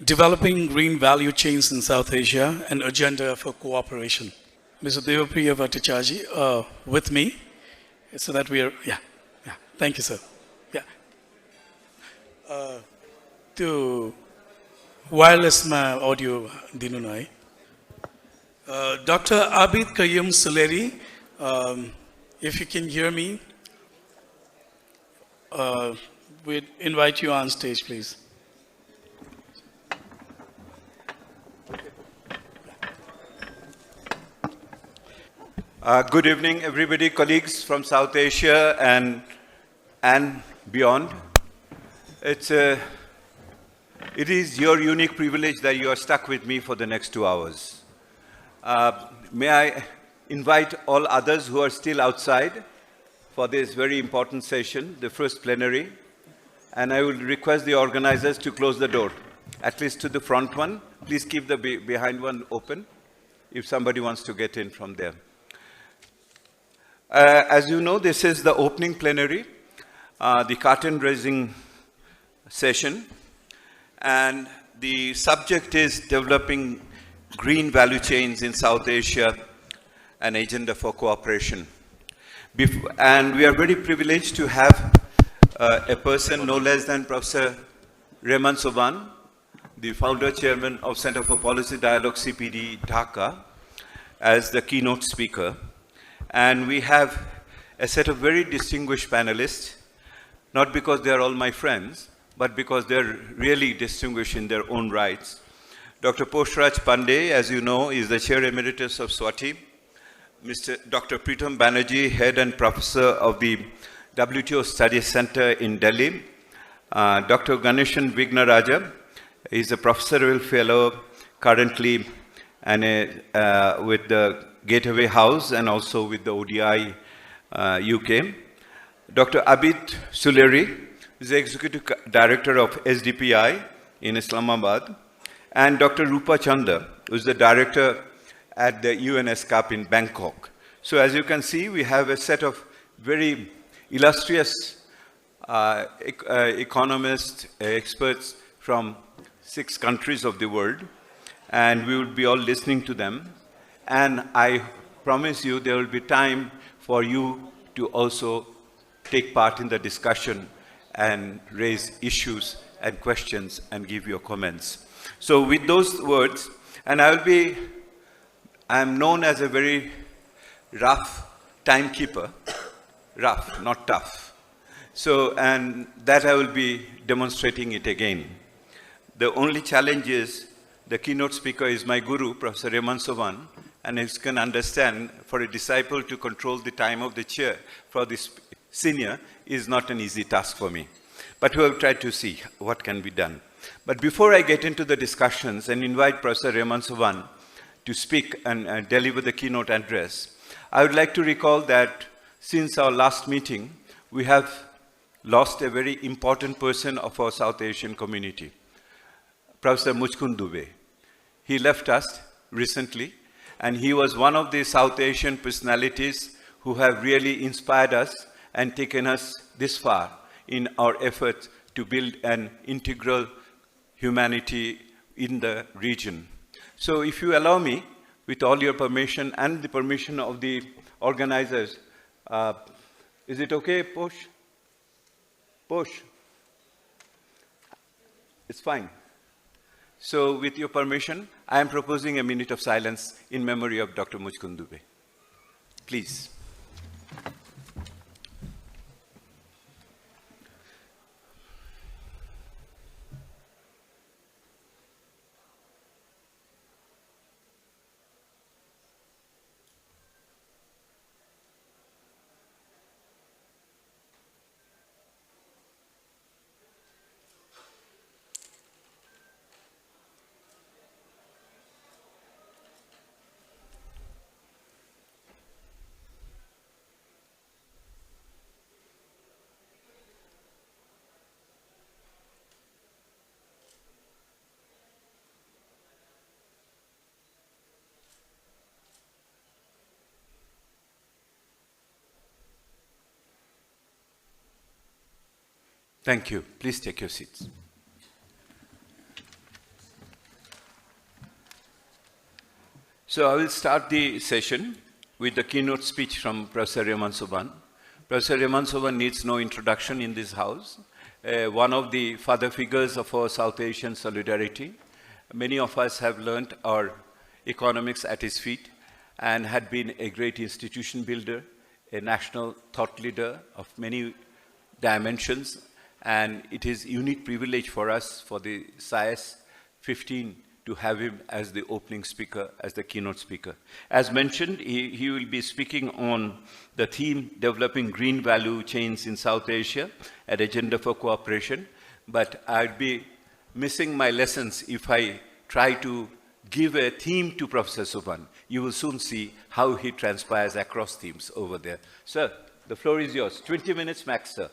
Developing Green Value Chains in South Asia, an Agenda for Cooperation. Mr. Devapriya Bhattacharjee with me, so that we are, thank you, sir. Yeah. To wireless ma audio dinunai. Dr. Abid Qayyum Suleri, if you can hear me, we'd invite you on stage, please. Good evening, everybody, colleagues from South Asia and beyond. It is your unique privilege that you are stuck with me for the next 2 hours. May I invite all others who are still outside for this very important session, the first plenary, and I will request the organizers to close the door, at least to the front one. Please keep the behind one open if somebody wants to get in from there. As you know, this is the opening plenary, the curtain-raising session, and the subject is developing green value chains in South Asia, an agenda for cooperation. And we are very privileged to have a person no less than Professor Rehman Sobhan, the founder chairman of Center for Policy Dialogue, CPD, Dhaka, as the keynote speaker. And we have a set of very distinguished panelists, not because they are all my friends, but because they're really distinguished in their own rights. Dr. Poshraj Pandey, as you know, is the Chair Emeritus of SWATI. Dr. Pritam Banerjee, Head and Professor of the WTO Studies Center in Delhi. Dr. Ganeshan Vignaraja is a professorial fellow currently and with the Gateway House and also with the ODI UK. Dr. Abid Suleri is the Executive Director of SDPI in Islamabad. And Dr. Rupa Chanda, who is the Director at the UNESCAP in Bangkok. So as you can see, we have a set of very illustrious economists, experts from 6 countries of the world. And we will be all listening to them. And I promise you there will be time for you to also take part in the discussion and raise issues and questions and give your comments. So with those words, and I am known as a very rough timekeeper, rough, not tough. So, and that I will be demonstrating it again. The only challenge is the keynote speaker is my guru, Professor Rehman Sobhan, and as you can understand, for a disciple to control the time of the chair for this senior is not an easy task for me. But we will try to see what can be done. But before I get into the discussions and invite Professor Rehman Sobhan to speak and deliver the keynote address, I would like to recall that since our last meeting, we have lost a very important person of our South Asian community, Professor Mujkund Dubey. He left us recently, and he was one of the South Asian personalities who have really inspired us and taken us this far in our efforts to build an integral humanity in the region. So if you allow me, with all your permission and the permission of the organizers, is it okay, Posh? Posh? It's fine. So with your permission, I am proposing a minute of silence in memory of Dr. Mujkund Dubey. Please. Thank you. Please take your seats. So I will start the session with the keynote speech from Professor Reman Subhan. Professor Reman Subhan needs no introduction in this house. One of the father figures of our South Asian solidarity. Many of us have learned our economics at his feet and had been a great institution builder, a national thought leader of many dimensions, and it is a unique privilege for us, for the SAIS 15, to have him as the opening speaker, as the keynote speaker. As mentioned, he will be speaking on the theme, Developing Green Value Chains in South Asia, an agenda for cooperation. But I'd be missing my lessons if I try to give a theme to Professor Subhan. You will soon see how he transpires across themes over there. Sir, the floor is yours. 20 minutes max, sir.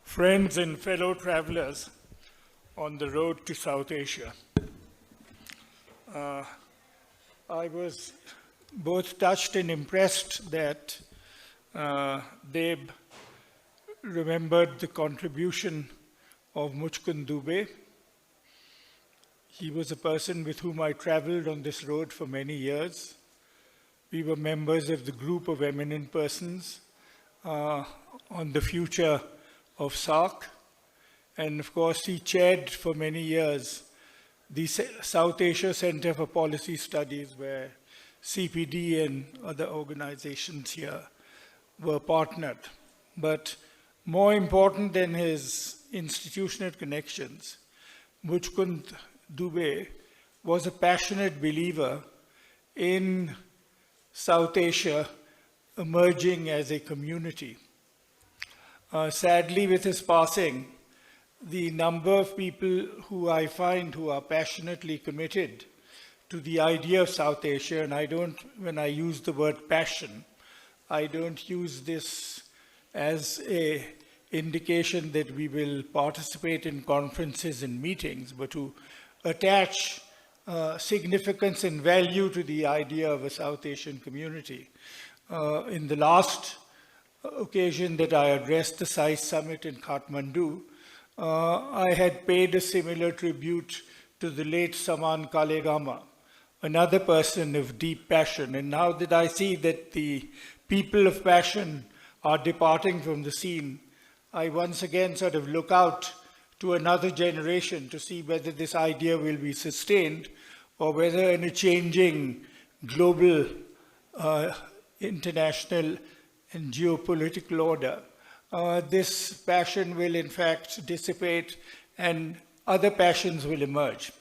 Friends and fellow travelers on the road to South Asia. I was both touched and impressed that Deb remembered the contribution of Muchkund Dubey. He was a person with whom I traveled on this road for many years. We were members of the group of eminent persons on the future of SAARC. And of course, he chaired for many years the South Asia Center for Policy Studies, where CPD and other organizations here were partnered. But more important than his institutional connections, Muchkund Dubey was a passionate believer in South Asia emerging as a community. Sadly, with his passing, the number of people who I find who are passionately committed to the idea of South Asia, and when I use the word passion, I don't use this as an indication that we will participate in conferences and meetings, but to attach significance and value to the idea of a South Asian community. In the last occasion that I addressed the SAIS summit in Kathmandu, I had paid a similar tribute to the late Saman Kalegama, another person of deep passion. And now that I see that the people of passion are departing from the scene, I once again sort of look out to another generation to see whether this idea will be sustained or whether in a changing global, international and geopolitical order, this passion will in fact dissipate and other passions will emerge.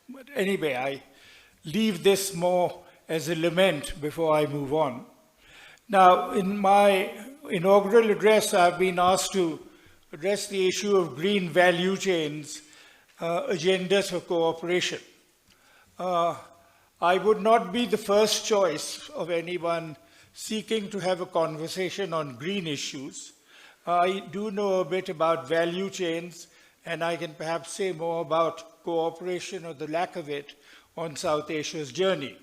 But anyway, I leave this more as a lament before I move on. Now, in my inaugural address, I've been asked to address the issue of green value chains, agendas for cooperation. I would not be the first choice of anyone seeking to have a conversation on green issues. I do know a bit about value chains, and I can perhaps say more about cooperation or the lack of it on South Asia's journey.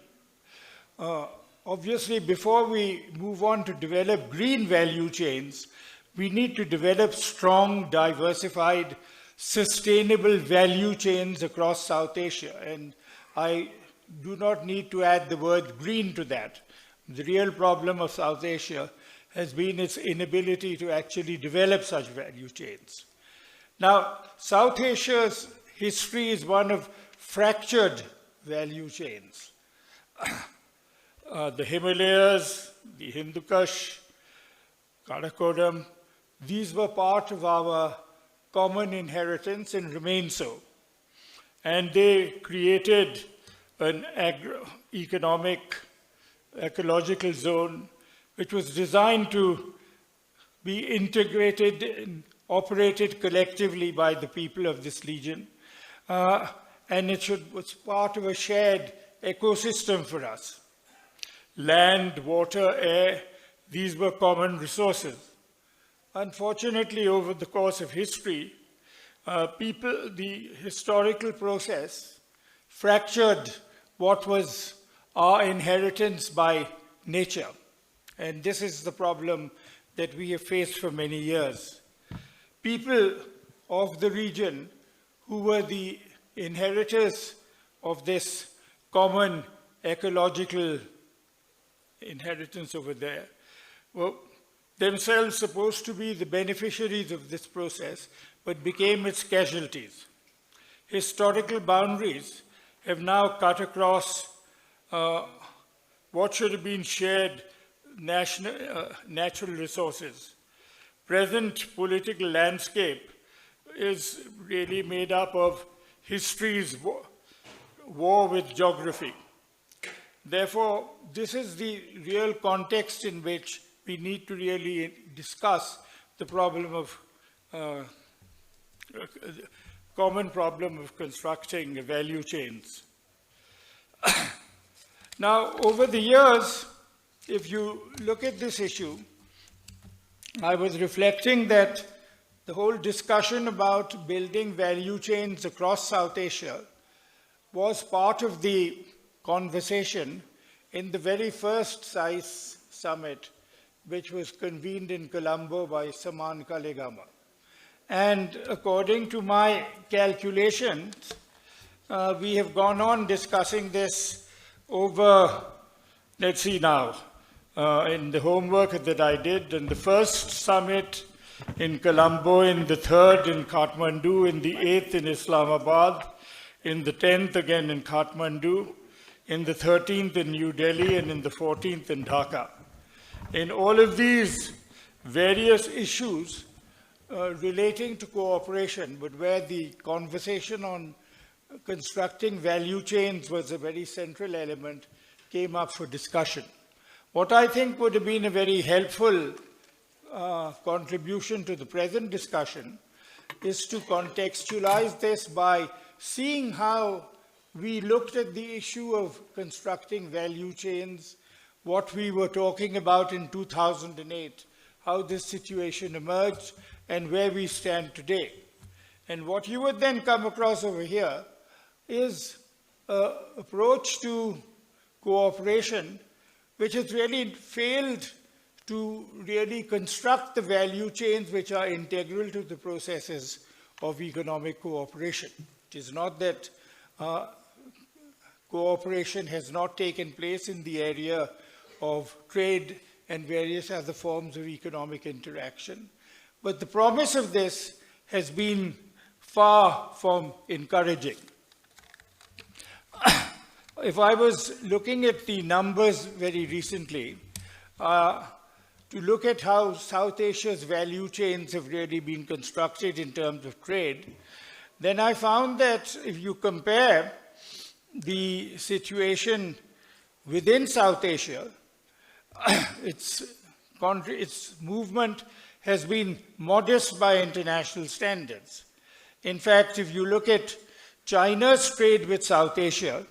Obviously, before we move on to develop green value chains, we need to develop strong, diversified, sustainable value chains across South Asia. And I do not need to add the word green to that. The real problem of South Asia has been its inability to actually develop such value chains. Now, South Asia's history is one of fractured value chains. The Himalayas, the Hindu Kush, Karakoram, these were part of our common inheritance and remain so. And they created an agro-economic, ecological zone which was designed to be integrated and operated collectively by the people of this region. And it was part of a shared ecosystem for us. Land, water, air, these were common resources. Unfortunately, over the course of history, the historical process fractured what was our inheritance by nature. And this is the problem that we have faced for many years. People of the region who were the inheritors of this common ecological inheritance over there were themselves supposed to be the beneficiaries of this process, but became its casualties. Historical boundaries have now cut across what should have been shared natural resources. Present political landscape is really made up of history's war with geography. Therefore, this is the real context in which we need to really discuss the problem of common problem of constructing value chains. Now, over the years, if you look at this issue, I was reflecting that the whole discussion about building value chains across South Asia was part of the conversation in the very first SAIS summit, which was convened in Colombo by Saman Kalegama. And according to my calculations, we have gone on discussing this over, let's see now, in the homework that I did, in the first summit in Colombo, in the third in Kathmandu, in the 8th in Islamabad, in the 10th again in Kathmandu, in the 13th in New Delhi, and in the 14th in Dhaka. In all of these various issues relating to cooperation, but where the conversation on constructing value chains was a very central element, came up for discussion. What I think would have been a very helpful contribution to the present discussion is to contextualize this by seeing how we looked at the issue of constructing value chains, what we were talking about in 2008, how this situation emerged, and where we stand today. And what you would then come across over here is an approach to cooperation which has really failed to really construct the value chains which are integral to the processes of economic cooperation. It is not that cooperation has not taken place in the area of trade and various other forms of economic interaction, but the promise of this has been far from encouraging. If I was looking at the numbers very recently, to look at how South Asia's value chains have really been constructed in terms of trade, then I found that if you compare the situation within South Asia, its movement has been modest by international standards. In fact, if you look at China's trade with South Asia,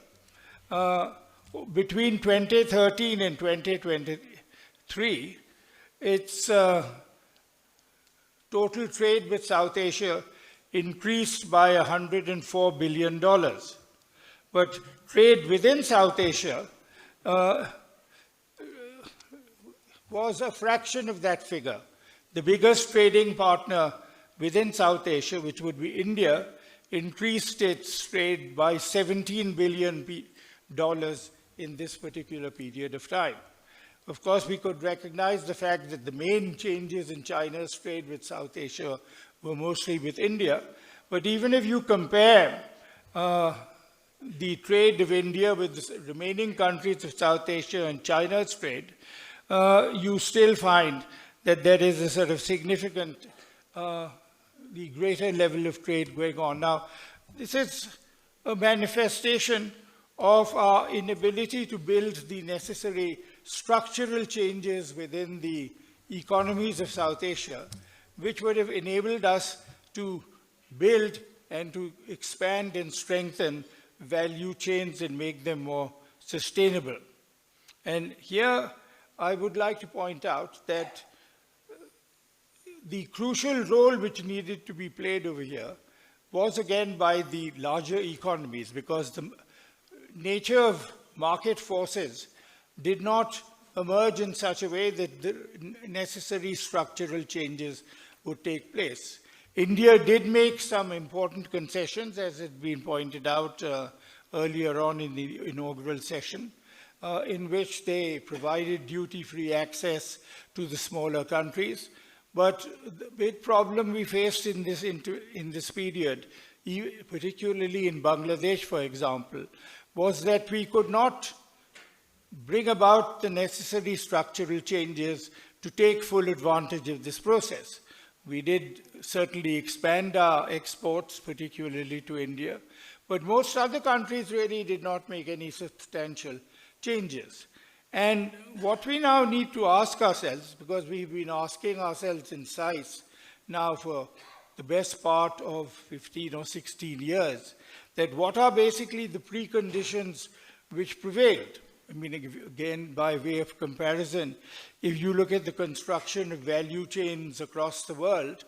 between 2013 and 2023, its total trade with South Asia increased by $104 billion. But trade within South Asia was a fraction of that figure. The biggest trading partner within South Asia, which would be India, increased its trade by $17 billion in this particular period of time. Of course, we could recognize the fact that the main changes in China's trade with South Asia were mostly with India. But even if you compare the trade of India with the remaining countries of South Asia and China's trade, you still find that there is a sort of significant, the greater level of trade going on. Now, this is a manifestation of our inability to build the necessary structural changes within the economies of South Asia, which would have enabled us to build and to expand and strengthen value chains and make them more sustainable. And here I would like to point out that the crucial role which needed to be played over here was again by the larger economies, because the nature of market forces did not emerge in such a way that the necessary structural changes would take place. India did make some important concessions, as had been pointed out earlier on in the inaugural session, in which they provided duty-free access to the smaller countries. But the big problem we faced in this period, particularly in Bangladesh, for example, was that we could not bring about the necessary structural changes to take full advantage of this process. We did certainly expand our exports, particularly to India, but most other countries really did not make any substantial changes. And what we now need to ask ourselves, because we've been asking ourselves in SAIS now for the best part of 15 or 16 years, that what are basically the preconditions which prevailed? I mean, again, by way of comparison, if you look at the construction of value chains across the world,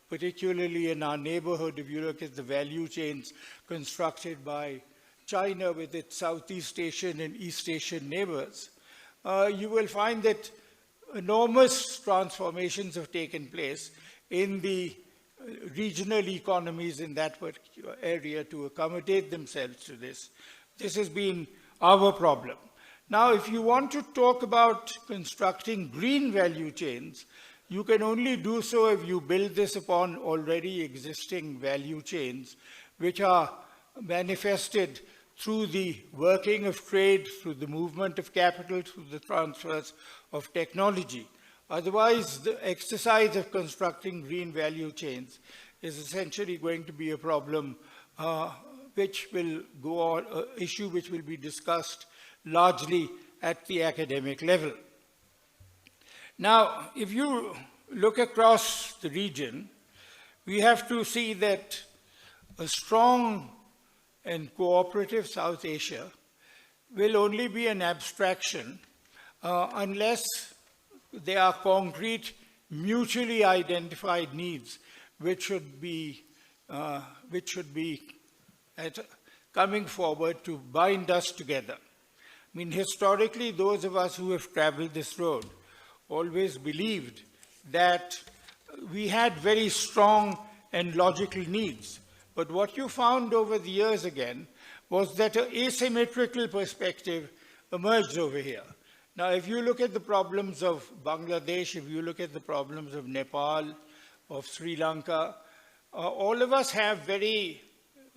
particularly in our neighborhood, if you look at the value chains constructed by China with its Southeast Asian and East Asian neighbors, you will find that enormous transformations have taken place in the regional economies in that particular area to accommodate themselves to this. This has been our problem. Now, if you want to talk about constructing green value chains, you can only do so if you build this upon already existing value chains, which are manifested through the working of trade, through the movement of capital, through the transfers of technology. Otherwise, the exercise of constructing green value chains is essentially going to be a problem which will go on, an issue which will be discussed largely at the academic level. Now, if you look across the region, we have to see that a strong and cooperative South Asia will only be an abstraction unless there are concrete, mutually identified needs which should be coming forward to bind us together. I mean, historically, those of us who have traveled this road always believed that we had very strong and logical needs. But what you found over the years again was that an asymmetrical perspective emerged over here. Now, if you look at the problems of Bangladesh, if you look at the problems of Nepal, of Sri Lanka, all of us have very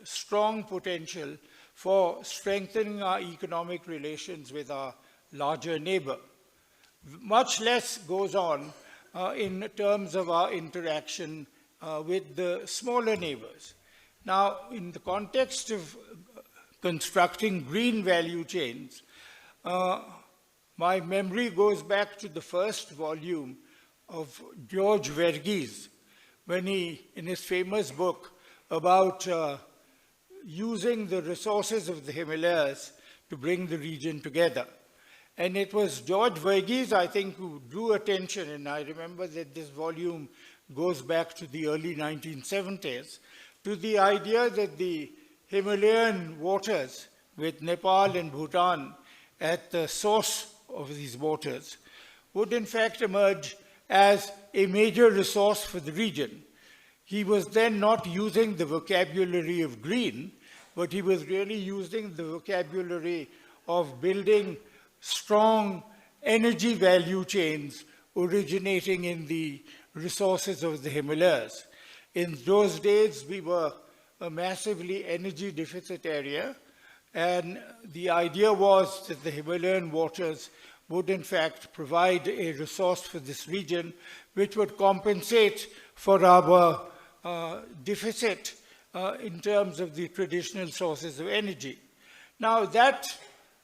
strong potential for strengthening our economic relations with our larger neighbor. Much less goes on in terms of our interaction with the smaller neighbors. Now, in the context of constructing green value chains, my memory goes back to the first volume of George Verghese, when he, in his famous book about using the resources of the Himalayas to bring the region together. And it was George Verghese, I think, who drew attention, and I remember that this volume goes back to the early 1970s, to the idea that the Himalayan waters, with Nepal and Bhutan at the source of these waters, would in fact emerge as a major resource for the region. He was then not using the vocabulary of green, but he was really using the vocabulary of building strong energy value chains originating in the resources of the Himalayas. In those days, we were a massively energy deficit area, and the idea was that the Himalayan waters would in fact provide a resource for this region which would compensate for our deficit in terms of the traditional sources of energy. Now that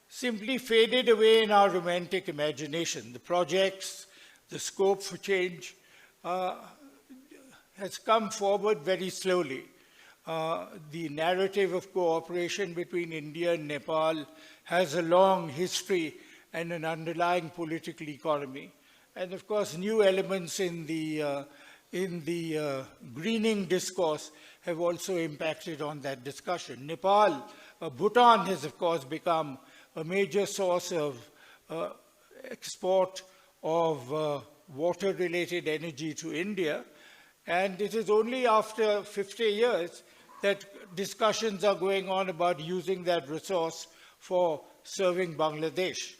simply faded away in our romantic imagination. The projects, the scope for change has come forward very slowly. The narrative of cooperation between India and Nepal has a long history and an underlying political economy. And of course, new elements in the in the greening discourse have also impacted on that discussion. Nepal, Bhutan has of course become a major source of export of water-related energy to India, and it is only after 50 years that discussions are going on about using that resource for serving Bangladesh.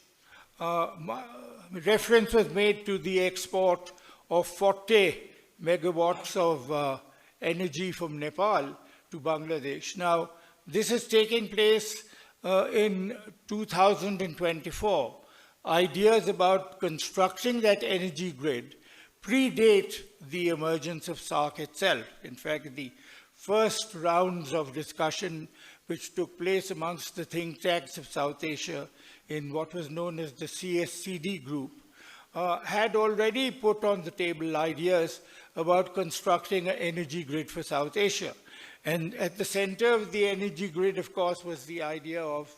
Reference was made to the export of 40 megawatts of energy from Nepal to Bangladesh. Now, this is taking place in 2024. Ideas about constructing that energy grid predate the emergence of SAARC itself. In fact, the first rounds of discussion which took place amongst the think tanks of South Asia in what was known as the CSCD group had already put on the table ideas about constructing an energy grid for South Asia. And at the center of the energy grid, of course, was the idea of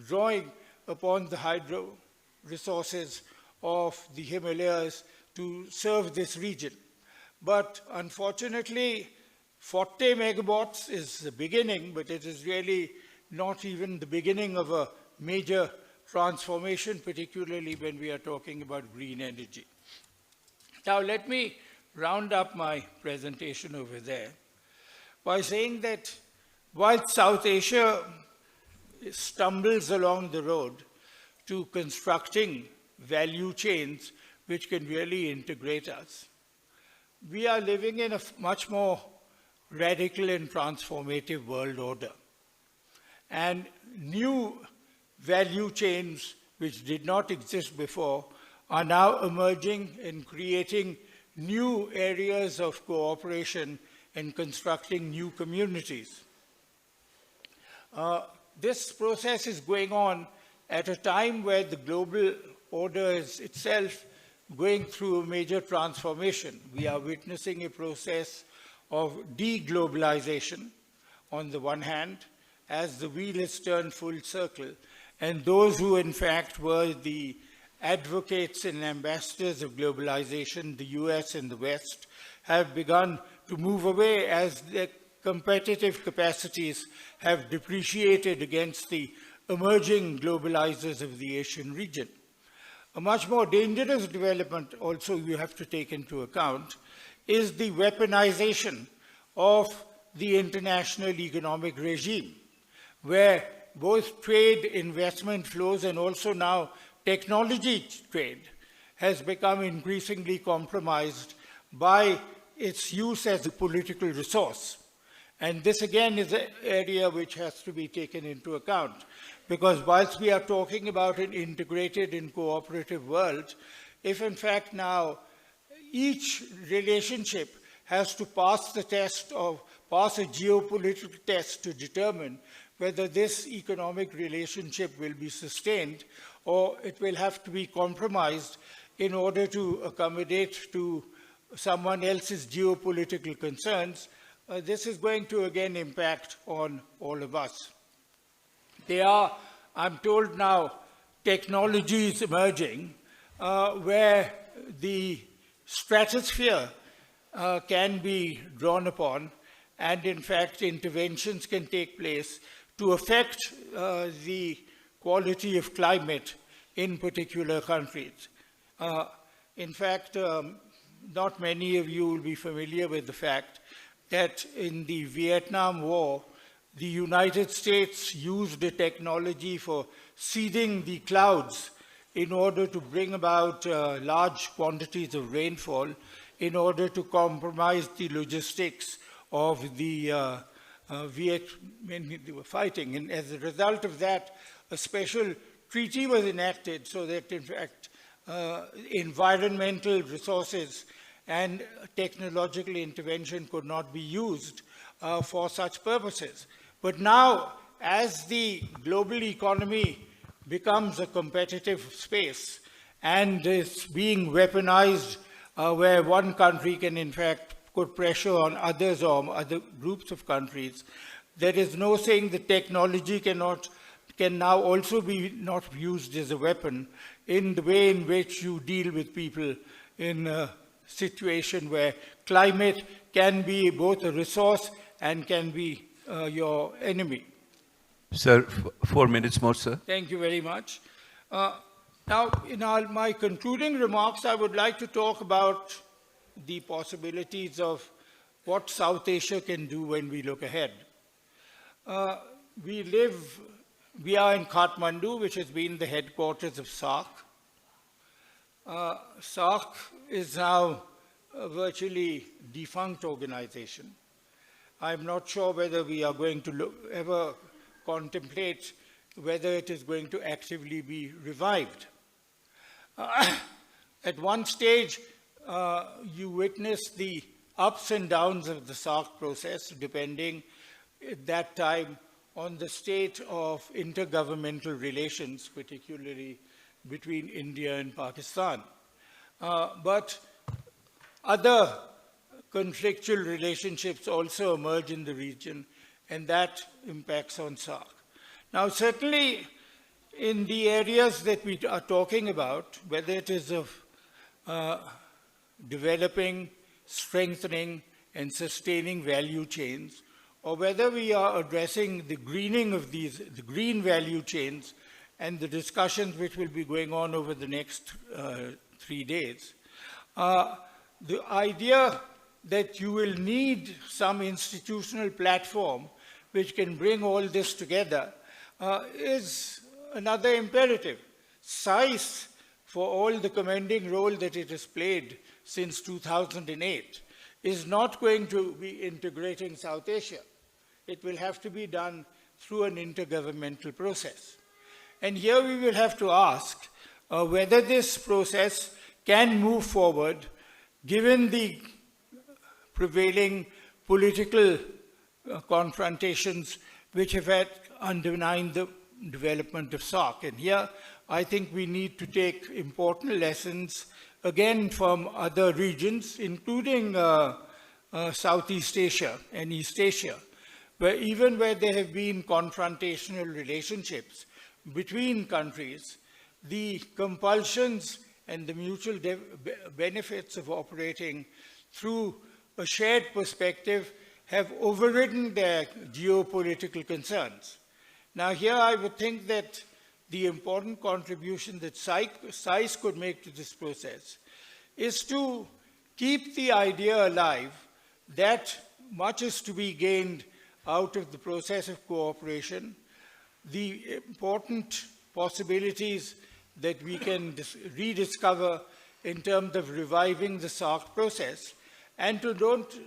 drawing upon the hydro resources of the Himalayas to serve this region. But unfortunately, 40 megawatts is the beginning, but it is really not even the beginning of a major transformation, particularly when we are talking about green energy. Now, let me round up my presentation over there by saying that while South Asia stumbles along the road to constructing value chains which can really integrate us, we are living in a much more radical and transformative world order. And new value chains which did not exist before are now emerging and creating new areas of cooperation and constructing new communities. This process is going on at a time where the global order is itself going through a major transformation. We are witnessing a process of deglobalization on the one hand, as the wheel has turned full circle, and those who in fact were the advocates and ambassadors of globalization, the US and the West, have begun to move away as their competitive capacities have depreciated against the emerging globalizers of the Asian region. A much more dangerous development also you have to take into account is the weaponization of the international economic regime, where both trade, investment flows, and also now technology trade has become increasingly compromised by its use as a political resource. And this again is an area which has to be taken into account, because whilst we are talking about an integrated and cooperative world, if in fact now each relationship has to pass the test of, pass a geopolitical test to determine whether this economic relationship will be sustained or it will have to be compromised in order to accommodate to someone else's geopolitical concerns, this is going to again impact on all of us. There are, I'm told now, technologies emerging where the stratosphere can be drawn upon, and in fact interventions can take place to affect the quality of climate in particular countries. In fact, not many of you will be familiar with the fact that in the Vietnam War, the United States used a technology for seeding the clouds in order to bring about large quantities of rainfall in order to compromise the logistics of the Viet when they were fighting. And as a result of that, a special treaty was enacted so that, in fact, environmental resources and technological intervention could not be used for such purposes. But now, as the global economy becomes a competitive space and is being weaponized where one country can in fact put pressure on others or other groups of countries, there is no saying that technology can now also be not used as a weapon in the way in which you deal with people in situation where climate can be both a resource and can be your enemy. Sir, 4 minutes more, sir. Thank you very much. Now, in my concluding remarks, I would like to talk about the possibilities of what South Asia can do when we look ahead. We are in Kathmandu, which has been the headquarters of SAARC. SAARC is now a virtually defunct organization. I'm not sure whether we are going to ever contemplate whether it is going to actively be revived. At one stage, you witness the ups and downs of the SAARC process, depending at that time on the state of intergovernmental relations, particularly between India and Pakistan. But other conflictual relationships also emerge in the region, and that impacts on SAARC. Now, certainly in the areas that we are talking about, whether it is of developing, strengthening, and sustaining value chains, or whether we are addressing the greening of the green value chains and the discussions which will be going on over the next 3 days, the idea that you will need some institutional platform which can bring all this together is another imperative. SAIS, for all the commending role that it has played since 2008, is not going to be integrating South Asia. It will have to be done through an intergovernmental process. And here we will have to ask whether this process can move forward given the prevailing political confrontations which have had undermined the development of SAARC. And here I think we need to take important lessons again from other regions, including Southeast Asia and East Asia, where even where there have been confrontational relationships between countries, the compulsions and the mutual benefits of operating through a shared perspective have overridden their geopolitical concerns. Now here I would think that the important contribution that SAIS could make to this process is to keep the idea alive that much is to be gained out of the process of cooperation, the important possibilities that we can rediscover in terms of reviving the SAARC process, and to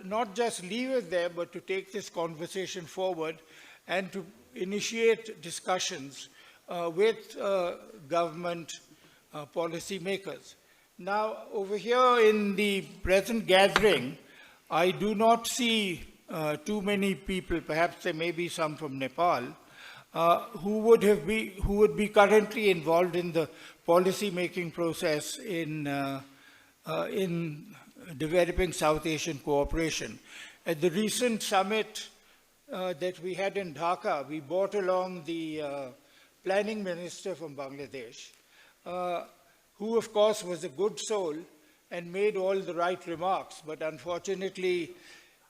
not just leave it there, but to take this conversation forward and to initiate discussions with government policy makers. Now, over here in the present gathering, I do not see too many people, perhaps there may be some from Nepal, who would be currently involved in the policy-making process in developing South Asian cooperation. At the recent summit that we had in Dhaka, we brought along the planning minister from Bangladesh, who of course was a good soul and made all the right remarks, but unfortunately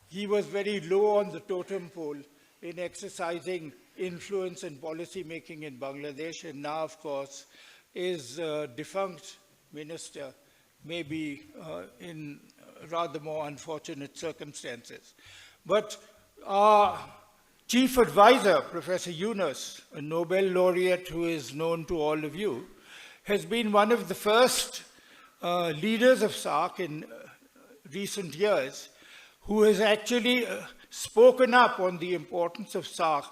he was very low on the totem pole in exercising influence and policy making in Bangladesh, and now of course is a defunct minister, maybe in rather more unfortunate circumstances. But our chief advisor, Professor Yunus, a Nobel laureate who is known to all of you, has been one of the first leaders of SAARC in recent years who has actually spoken up on the importance of SAARC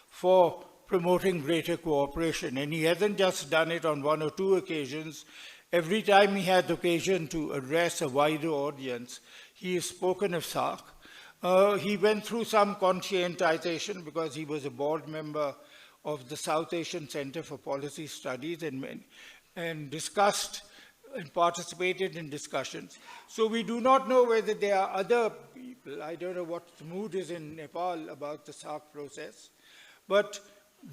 for promoting greater cooperation. And he hasn't just done it on 1 or 2 occasions. Every time he had occasion to address a wider audience, he has spoken of SAARC. He went through some conscientization because he was a board member of the South Asian Center for Policy Studies and discussed and participated in discussions. So we do not know whether there are other people. I don't know what the mood is in Nepal about the SAARC process, but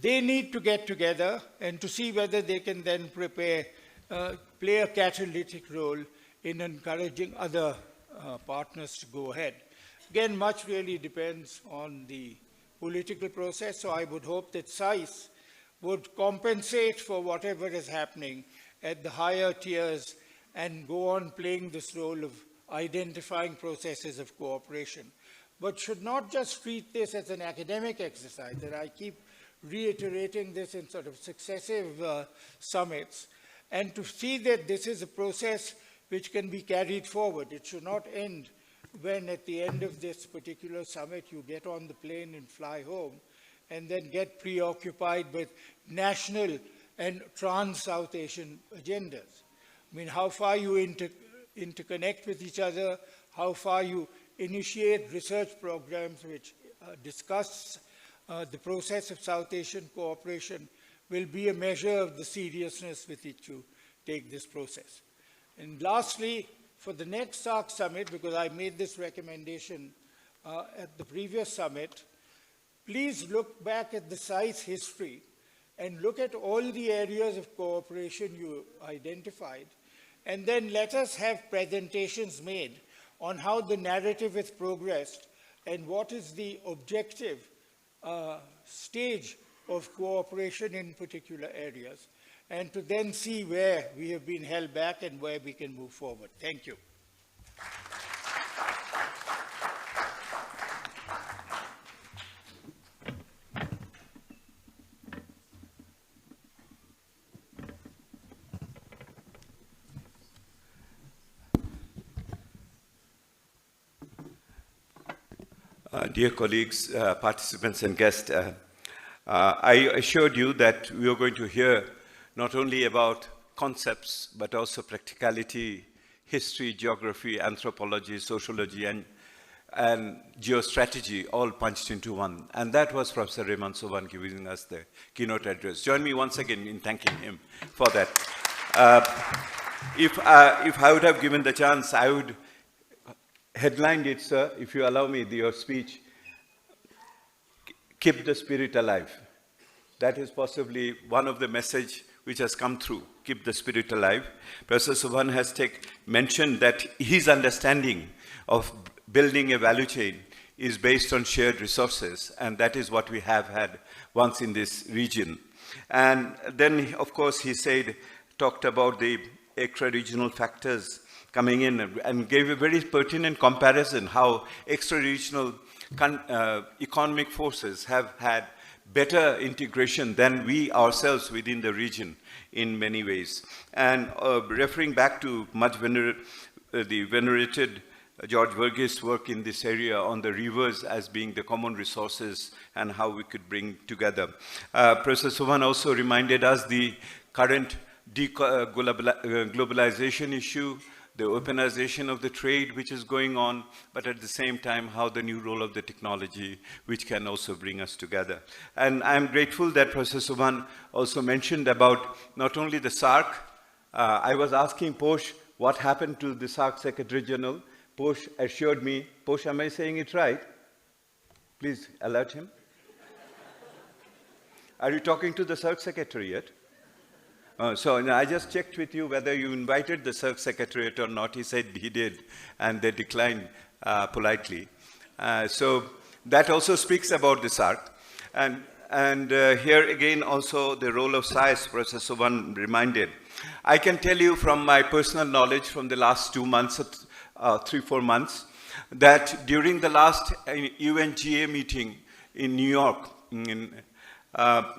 they need to get together and to see whether they can then play a catalytic role in encouraging other partners to go ahead. Again, much really depends on the political process, so I would hope that SAIS would compensate for whatever is happening at the higher tiers and go on playing this role of identifying processes of cooperation, but should not just treat this as an academic exercise. And I keep reiterating this in sort of successive summits, and to see that this is a process which can be carried forward. It should not end when at the end of this particular summit you get on the plane and fly home and then get preoccupied with national and trans-South Asian agendas. I mean, how far you interconnect with each other, how far you initiate research programs which discuss the process of South Asian cooperation will be a measure of the seriousness with which you take this process. And lastly, for the next SAARC summit, because I made this recommendation at the previous summit, please look back at the SAIS history and look at all the areas of cooperation you identified, and then let us have presentations made on how the narrative has progressed and what is the objective stage of cooperation in particular areas, and to then see where we have been held back and where we can move forward. Thank you. Dear colleagues, participants and guests, I assured you that we are going to hear not only about concepts, but also practicality, history, geography, anthropology, sociology, and geostrategy all punched into one. And that was Professor Rehman Sobhan giving us the keynote address. Join me once again in thanking him for that. If I would have given the chance, I would headline it, sir, if you allow me, your speech, keep the spirit alive. That is possibly one of the message which has come through, keep the spirit alive. Professor Sobhan has mentioned that his understanding of building a value chain is based on shared resources, and that is what we have had once in this region. And then, of course, he talked about the extra-regional factors coming in and gave a very pertinent comparison how extra-regional economic forces have had better integration than we ourselves within the region in many ways. And referring back to the venerated George Verghese' work in this area on the rivers as being the common resources and how we could bring together. Professor Sobhan also reminded us the current globalization issue, the openization of the trade which is going on, but at the same time, how the new role of the technology, which can also bring us together. And I'm grateful that Professor Sobhan also mentioned about not only the SAARC. I was asking Posh what happened to the SAARC Secretary General. Posh assured me, Posh, am I saying it right? Please alert him. Are you talking to the SAARC Secretary yet? So I just checked with you whether you invited the SAARC Secretariat or not. He said he did, and they declined politely. So that also speaks about the SAARC. And here again also the role of SAIS, Professor Sobhan reminded. I can tell you from my personal knowledge from the last 2 months, 3-4 months, that during the last UNGA meeting in New York,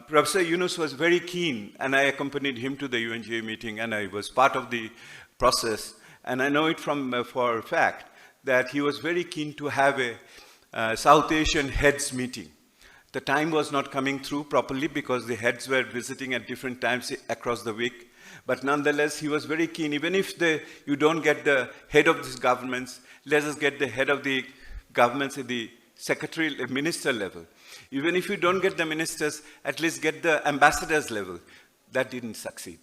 Professor Yunus was very keen, and I accompanied him to the UNGA meeting, and I was part of the process. And I know it for a fact that he was very keen to have a South Asian heads meeting. The time was not coming through properly because the heads were visiting at different times across the week. But nonetheless, he was very keen. Even if you don't get the head of these governments, let us get the head of the governments at the minister level. Even if you don't get the ministers, at least get the ambassadors level. That didn't succeed.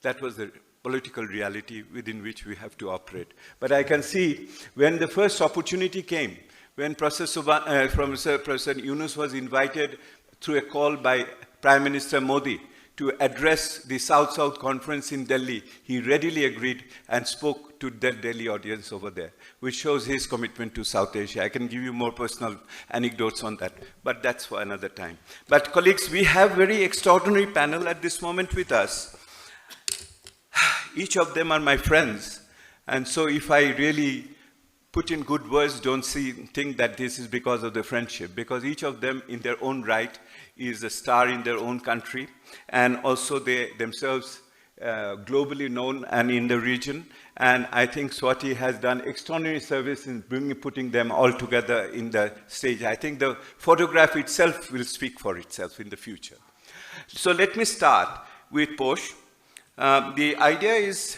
That was the political reality within which we have to operate. But I can see when the first opportunity came, when Professor Yunus was invited through a call by Prime Minister Modi to address the South-South conference in Delhi, he readily agreed and spoke to the Delhi audience over there, which shows his commitment to South Asia. I can give you more personal anecdotes on that, but that's for another time. But colleagues, we have very extraordinary panel at this moment with us. Each of them are my friends, and so if I really put in good words, don't think that this is because of the friendship, because each of them in their own right is a star in their own country, and also they themselves globally known and in the region. And I think Swati has done extraordinary service in putting them all together in the stage. I think the photograph itself will speak for itself in the future. So let me start with Posh. The idea is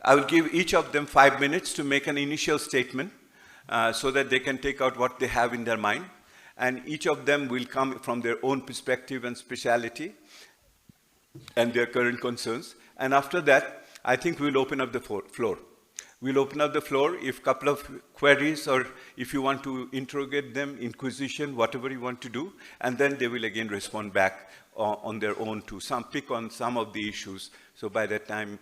I will give each of them 5 minutes to make an initial statement so that they can take out what they have in their mind. And each of them will come from their own perspective and speciality and their current concerns. And after that, I think we'll open up the floor. We'll open up the floor if a couple of queries or if you want to interrogate them, inquisition, whatever you want to do, and then they will again respond back on their own to pick on some of the issues. So by that time,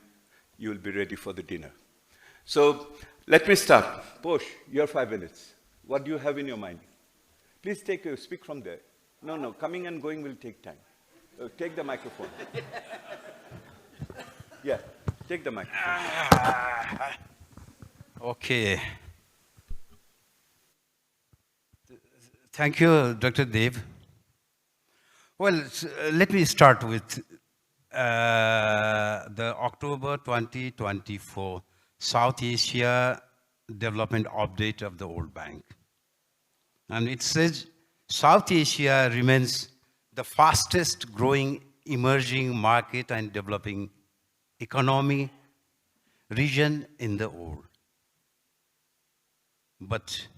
you will be ready for the dinner. So let me start. Posh, your 5 minutes. What do you have in your mind? Please speak from there. No, coming and going will take time. Take the microphone. Yeah, take the microphone. Okay. Thank you, Dr. Dev. Well, let me start with the October 2024 South Asia Development Update of the World Bank. And it says South Asia remains the fastest growing emerging market and developing economy region in the world. But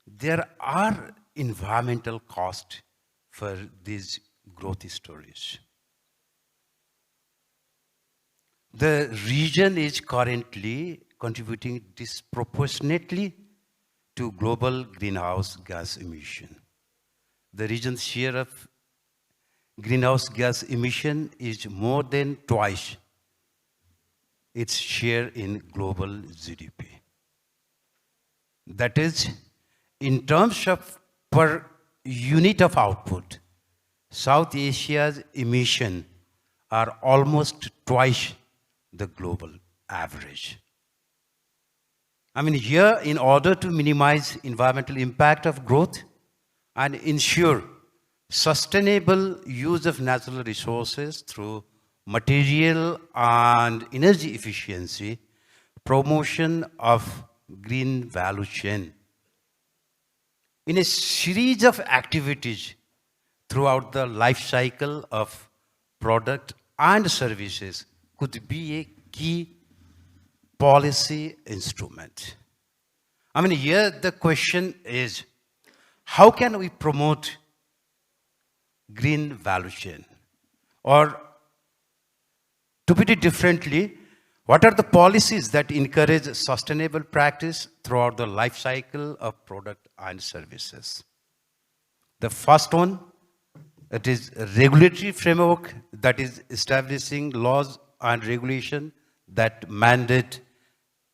there are environmental costs for these growth stories. The region is currently contributing disproportionately to global greenhouse gas emission. The region's share of greenhouse gas emission is more than twice its share in global GDP. That is, in terms of per unit of output, South Asia's emissions are almost twice the global average. I mean, here, in order to minimize environmental impact of growth and ensure sustainable use of natural resources through material and energy efficiency, promotion of green value chain, in a series of activities throughout the life cycle of product and services could be a key policy instrument. I mean, here the question is, how can we promote green value chain? Or to put it differently, what are the policies that encourage sustainable practice throughout the life cycle of product and services? The first one, it is a regulatory framework that is establishing laws and regulation that mandate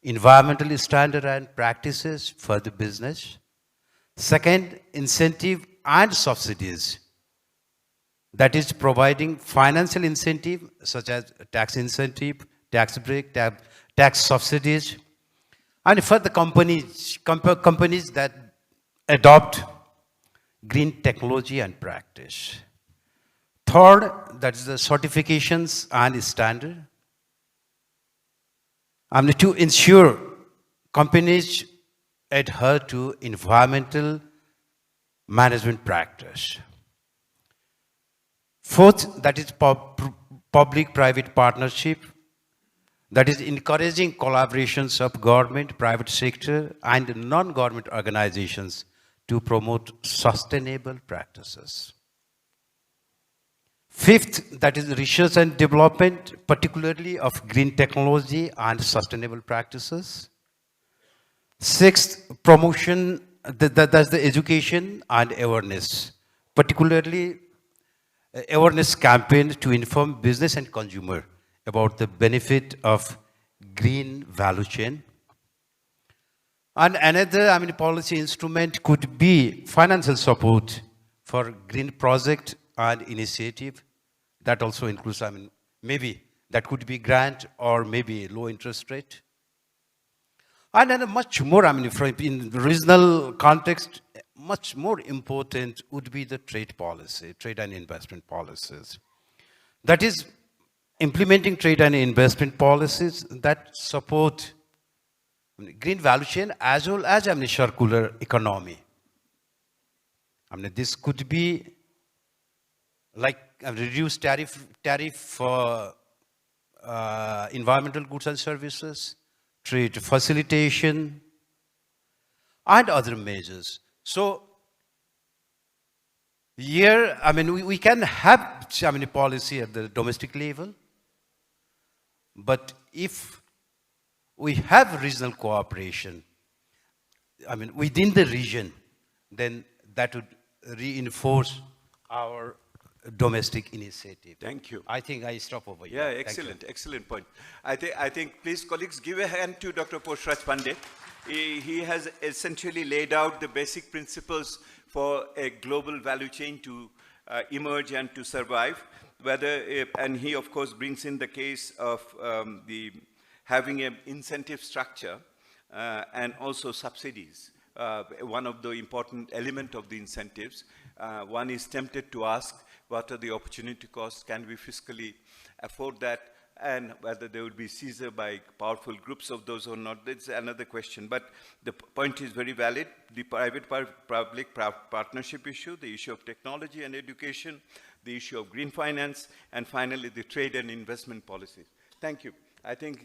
environmental standard and practices for the business. Second, incentive and subsidies. That is providing financial incentive such as tax incentive, tax break, tax subsidies, and for the companies that adopt green technology and practice. Third, that is the certifications and standard. To ensure companies adhere to environmental management practice. Fourth, that is public-private partnership, that is encouraging collaborations of government, private sector, and non-government organizations to promote sustainable practices. Fifth, that is research and development, particularly of green technology and sustainable practices. Sixth, promotion, that's the education and awareness, particularly awareness campaign to inform business and consumer about the benefit of green value chain. And another, policy instrument could be financial support for green project and initiative. That also includes, maybe that could be grant or maybe low interest rate. And then much more, in regional context, much more important would be the trade policy, trade and investment policies. That is, implementing trade and investment policies that support green value chain as well as circular economy. This could be like a reduced tariff for environmental goods and services, trade facilitation, and other measures. So here, we can have policy at the domestic level, but if we have regional cooperation, within the region, then that would reinforce our domestic initiative. Thank you. I think I stop over here. Yeah, Thank excellent, excellent point. I think, please, colleagues, give a hand to Dr. Poshraj Pandey. He has essentially laid out the basic principles for a global value chain to emerge and to survive. And he, of course, brings in the case of having an incentive structure and also subsidies. One of the important element of the incentives. One is tempted to ask, what are the opportunity costs? Can we fiscally afford that? And whether there would be seizure by powerful groups of those or not, that's another question. But the point is very valid. The private-public partnership issue, the issue of technology and education, the issue of green finance, and finally the trade and investment policies. Thank you. I think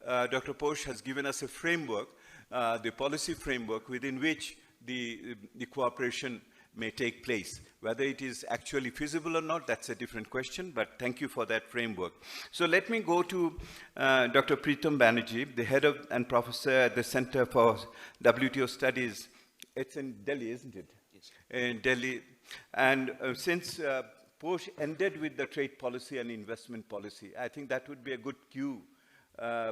Dr. Posh has given us a framework, the policy framework within which the cooperation may take place. Whether it is actually feasible or not, that's a different question, but thank you for that framework. So let me go to Dr. Preetam Banerjee, the head of and professor at the Center for WTO Studies. It's in Delhi, isn't it? Yes. In Delhi. And since Posh ended with the trade policy and investment policy, I think that would be a good cue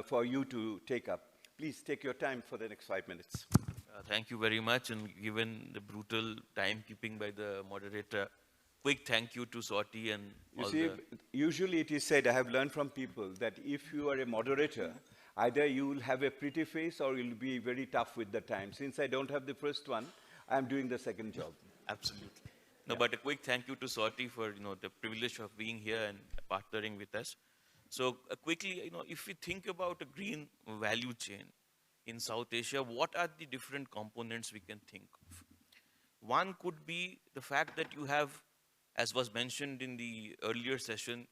for you to take up. Please take your time for the next 5 minutes. Thank you very much, and given the brutal timekeeping by the moderator, quick thank you to Swati and you see, usually it is said, I have learned from people, that if you are a moderator, either you will have a pretty face or you'll be very tough with the time. Since I don't have the first one, I'm doing the second job. Absolutely. No, but a quick thank you to Swati for the privilege of being here and partnering with us. So quickly, if we think about a green value chain in South Asia, what are the different components we can think of? One could be the fact that you have, as was mentioned in the earlier session,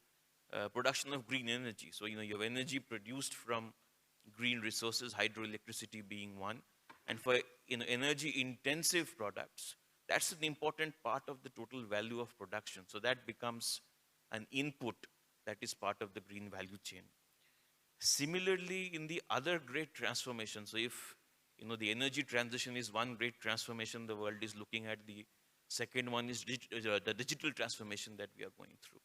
production of green energy. So, you have energy produced from green resources, hydroelectricity being one. And for energy intensive products, that's an important part of the total value of production. So that becomes an input that is part of the green value chain. Similarly, in the other great transformation, so if the energy transition is one great transformation the world is looking at, the second one is the digital transformation that we are going through.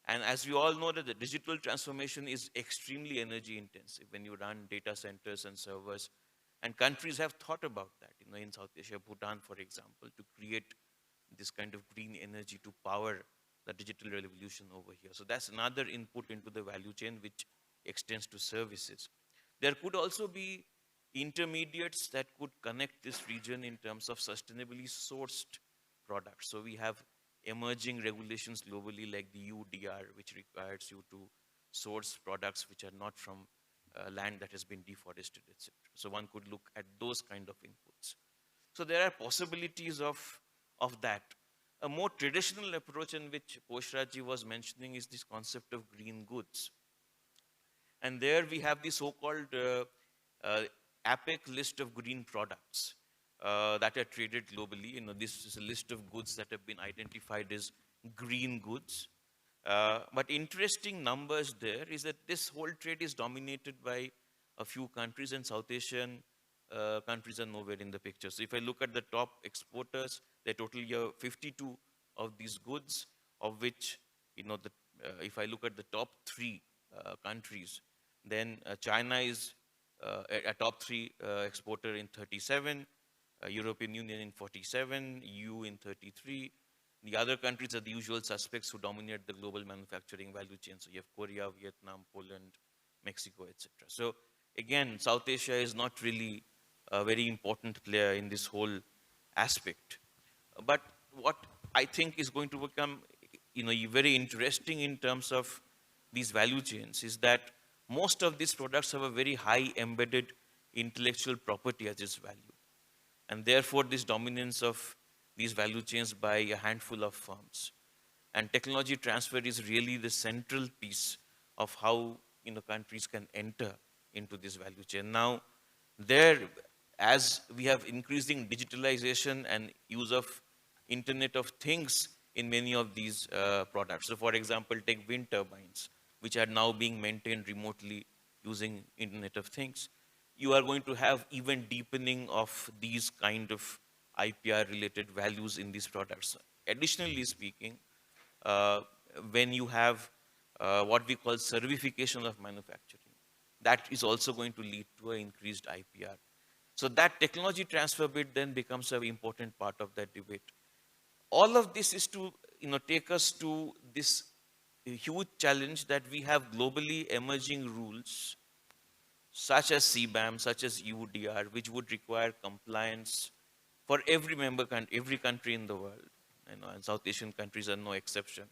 And as we all know, that the digital transformation is extremely energy intensive when you run data centers and servers. And countries have thought about that, in South Asia, Bhutan, for example, to create this kind of green energy to power the digital revolution over here. So that's another input into the value chain, which extends to services. There could also be intermediates that could connect this region in terms of sustainably sourced products. So we have emerging regulations globally like the UDR, which requires you to source products which are not from land that has been deforested, etc. So one could look at those kind of inputs. So there are possibilities of that. A more traditional approach in which Poshraj was mentioning is this concept of green goods. And there we have the so-called APEC list of green products that are traded globally. This is a list of goods that have been identified as green goods. But interesting numbers there is that this whole trade is dominated by a few countries, and South Asian countries are nowhere in the picture. So if I look at the top exporters, they totally have 52 of these goods. of which, if I look at the top three countries, then China is a top three exporter in 37, European Union in 47, EU in 33. The other countries are the usual suspects who dominate the global manufacturing value chain. So you have Korea, Vietnam, Poland, Mexico, etc. So again, South Asia is not really a very important player in this whole aspect. But what I think is going to become very interesting in terms of these value chains is that most of these products have a very high embedded intellectual property as its value. And therefore, this dominance of these value chains by a handful of firms. And technology transfer is really the central piece of how countries can enter into this value chain. Now, as we have increasing digitalization and use of Internet of Things in many of these products. So for example, take wind turbines, which are now being maintained remotely using Internet of Things. You are going to have even deepening of these kind of IPR related values in these products. Additionally speaking, when you have what we call certification of manufacturing, that is also going to lead to an increased IPR. So that technology transfer bit then becomes an important part of that debate. All of this is to take us to this huge challenge that we have globally emerging rules such as CBAM, such as EUDR, which would require compliance for every member country, every country in the world, and South Asian countries are no exception.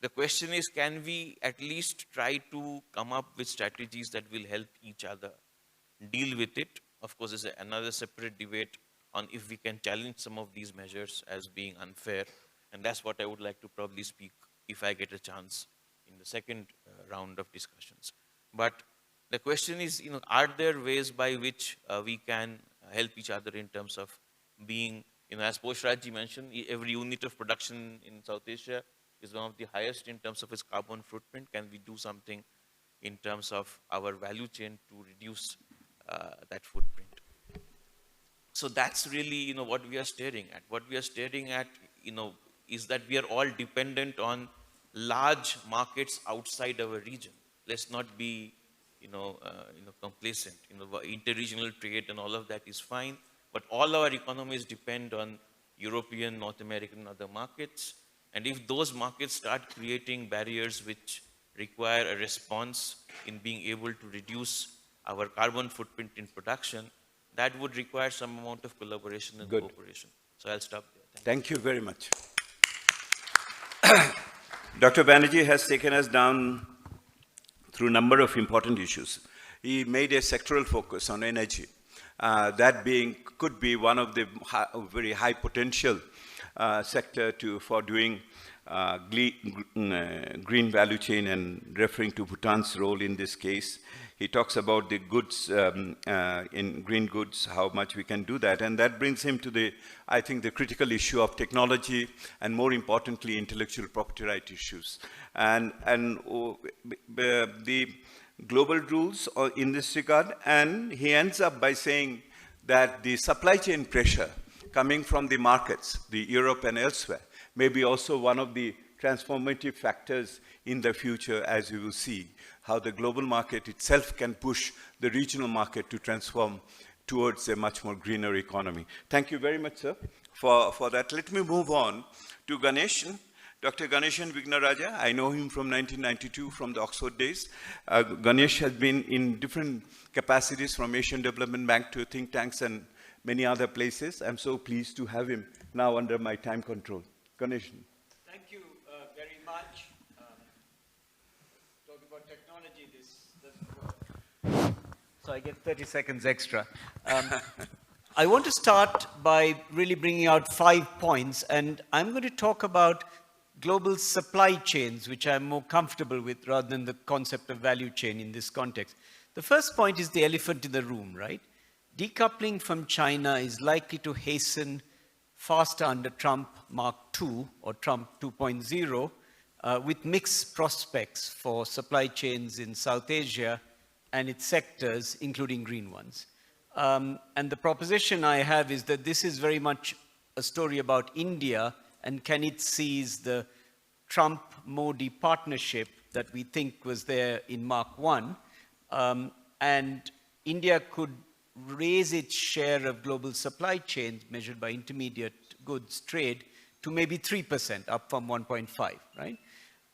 The question is, can we at least try to come up with strategies that will help each other deal with it? Of course, there's another separate debate on if we can challenge some of these measures as being unfair. And that's what I would like to probably speak if I get a chance in the second round of discussions. But the question is, are there ways by which we can help each other in terms of being, as Poshraj mentioned, every unit of production in South Asia is one of the highest in terms of its carbon footprint. Can we do something in terms of our value chain to reduce that footprint? So that's really, what we are staring at. What we are staring at, is that we are all dependent on large markets outside our region. Let's not be, complacent. Interregional trade and all of that is fine, but all our economies depend on European, North American, and other markets. And if those markets start creating barriers which require a response in being able to reduce our carbon footprint in production, that would require some amount of collaboration and cooperation. So I'll stop there. Thank you very much. Dr. Banerjee has taken us down through a number of important issues. He made a sectoral focus on energy. That could be one of the very high potential sector for doing green value chain, and referring to Bhutan's role in this case. He talks about the goods, in green goods, how much we can do that. And that brings him to I think, the critical issue of technology and, more importantly, intellectual property right issues. And the global rules in this regard. And he ends up by saying that the supply chain pressure coming from the markets, the Europe and elsewhere, may be also one of the transformative factors in the future, as we will see how the global market itself can push the regional market to transform towards a much more greener economy. Thank you very much, sir, for that. Let me move on to Ganeshan. Dr. Ganeshan Vignaraja, I know him from 1992, from the Oxford days. Ganesh has been in different capacities, from Asian Development Bank to think tanks and many other places. I'm so pleased to have him now under my time control. Ganeshan. Thank you very much. Talk about technology, this doesn't work. So I get 30 seconds extra. I want to start by really bringing out 5 points, and I'm going to talk about global supply chains, which I'm more comfortable with rather than the concept of value chain in this context. The first point is the elephant in the room, right? Decoupling from China is likely to hasten faster under Trump Mark II or Trump 2.0, with mixed prospects for supply chains in South Asia and its sectors, including green ones. And the proposition I have is that this is very much a story about India, and can it seize the Trump-Modi partnership that we think was there in Mark I, and India could raise its share of global supply chains measured by intermediate goods trade to maybe 3%, up from 1.5, right?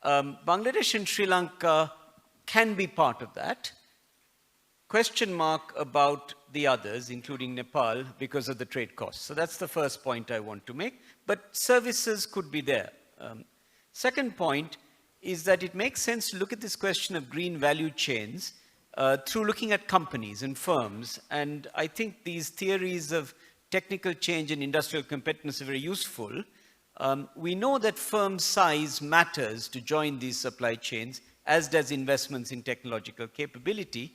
Bangladesh and Sri Lanka can be part of that. Question mark about the others, including Nepal, because of the trade costs. So that's the first point I want to make. But services could be there. Second point is that it makes sense to look at this question of green value chains through looking at companies and firms. And I think these theories of technical change and industrial competitiveness are very useful. We know that firm size matters to join these supply chains, as does investments in technological capability.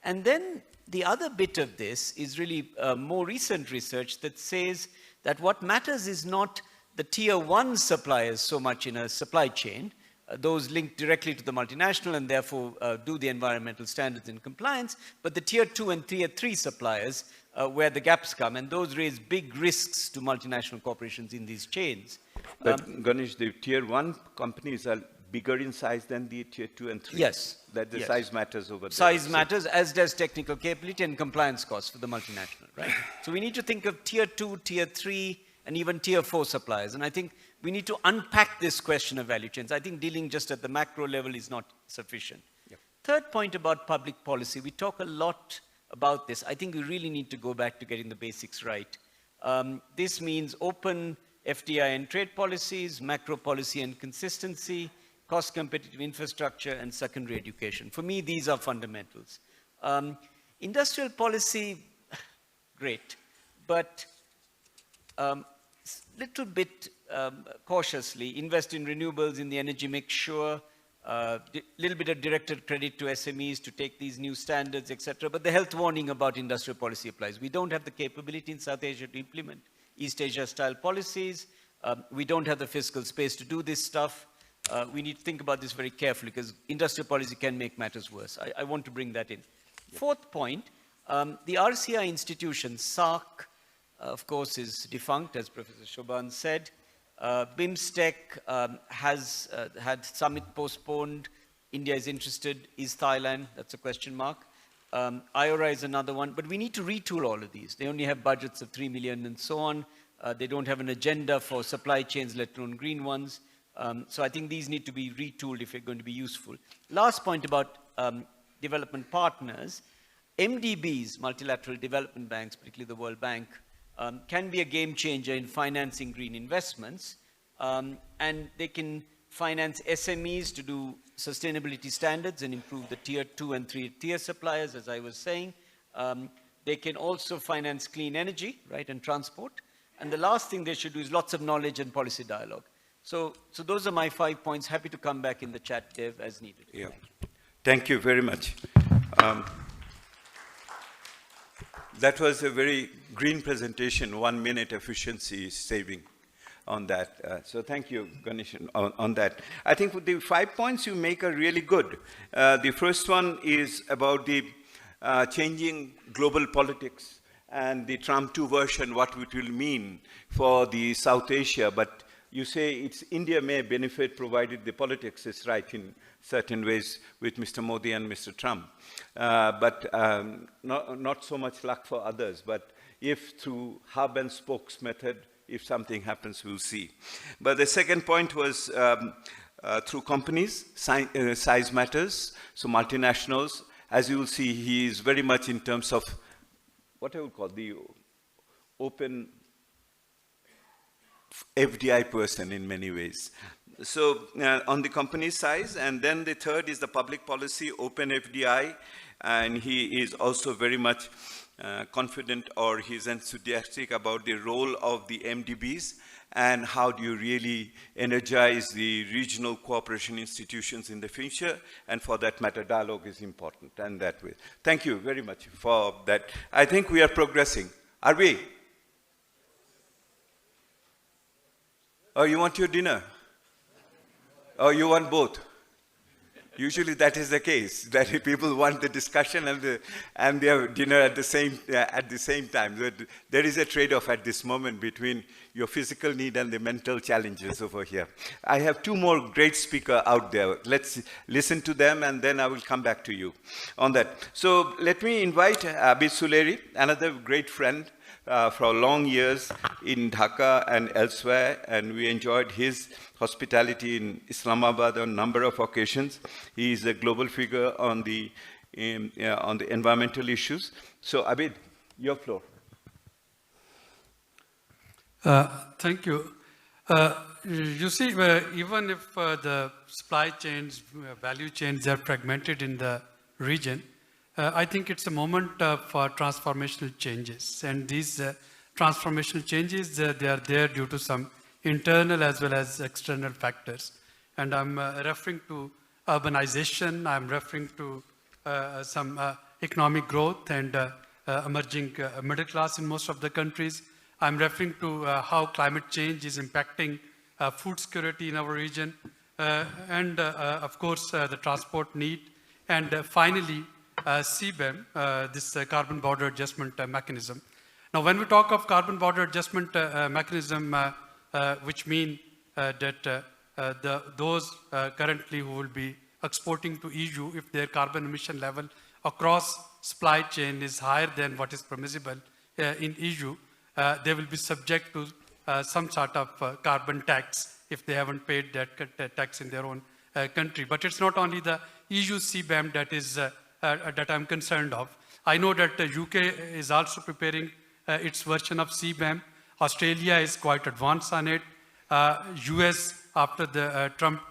And then the other bit of this is really more recent research that says that what matters is not the tier one suppliers so much in a supply chain, those linked directly to the multinational and therefore do the environmental standards and compliance, but the tier two and tier three suppliers where the gaps come, and those raise big risks to multinational corporations in these chains. But Ganesh, the tier one companies are bigger in size than the tier two and three. Yes. That the yes. size matters over there. Size matters, as does technical capability and compliance costs for the multinational, right? So we need to think of tier two, tier three, and even tier four suppliers. And I think we need to unpack this question of value chains. I think dealing just at the macro level is not sufficient. Yep. Third point about public policy, we talk a lot about this. I think we really need to go back to getting the basics right. This means open FDI and trade policies, macro policy and consistency, cost competitive infrastructure, and secondary education. For me, these are fundamentals. Industrial policy, great, but little bit cautiously, invest in renewables in the energy mix, sure, little bit of directed credit to SMEs to take these new standards, etc. But the health warning about industrial policy applies. We don't have the capability in South Asia to implement East Asia style policies. We don't have the fiscal space to do this stuff. We need to think about this very carefully because industrial policy can make matters worse. I want to bring that in. Yeah. Fourth point, the RCI institution, SAARC, of course, is defunct, as Professor Shoban said. BIMSTEC has had summit postponed. India is interested. Is Thailand? That's a question mark. IORA is another one. But we need to retool all of these. They only have budgets of 3 million and so on. They don't have an agenda for supply chains, let alone green ones. So I think these need to be retooled if they're going to be useful. Last point about development partners. MDBs, multilateral development banks, particularly the World Bank, can be a game changer in financing green investments. And they can finance SMEs to do sustainability standards and improve the tier 2 and 3 tier suppliers, as I was saying. They can also finance clean energy, right, and transport. And the last thing they should do is lots of knowledge and policy dialogue. So those are my 5 points. Happy to come back in the chat, Dev, as needed. Yeah. Thank you very much. That was a very green presentation, 1 minute efficiency saving on that. So thank you, Ganesh, on that. I think the 5 points you make are really good. The first one is about the changing global politics and the Trump 2 version, what it will mean for the South Asia. But you say it's India may benefit provided the politics is right in certain ways with Mr. Modi and Mr. Trump. But not so much luck for others. But if through hub and spokes method, if something happens, we'll see. But the second point was through companies, size matters. So multinationals, as you will see, he is very much in terms of what I would call the open FDI person in many ways. So on the company size, and then the third is the public policy, open FDI, and he is also very much confident, or he's enthusiastic about the role of the MDBs and how do you really energize the regional cooperation institutions in the future, and for that matter, dialogue is important, and that way. Thank you very much for that. I think we are progressing. Are we? Oh, you want your dinner? Oh, you want both? Usually that is the case, that people want the discussion and their dinner at the same time. There is a trade-off at this moment between your physical need and the mental challenges over here. I have two more great speakers out there. Let's listen to them, and then I will come back to you on that. So let me invite Abid Suleri, another great friend for long years in Dhaka and elsewhere, and we enjoyed his hospitality in Islamabad on a number of occasions. He is a global figure on the environmental issues. So Abid, your floor. Thank you. You see, even if the supply chains, value chains are fragmented in the region, I think it's a moment for transformational changes. And these transformational changes, they are there due to some internal as well as external factors. And I'm referring to urbanization, I'm referring to some economic growth and emerging middle class in most of the countries. I'm referring to how climate change is impacting food security in our region, and of course the transport need, and finally CBAM, this carbon border adjustment mechanism. Now when we talk of carbon border adjustment mechanism, which mean that those currently who will be exporting to EU, if their carbon emission level across supply chain is higher than what is permissible in EU, they will be subject to some sort of carbon tax if they haven't paid that tax in their own country. But it's not only the EU CBAM that is that I'm concerned of. I know that the UK is also preparing its version of CBAM. Australia is quite advanced on it. US, after the Trump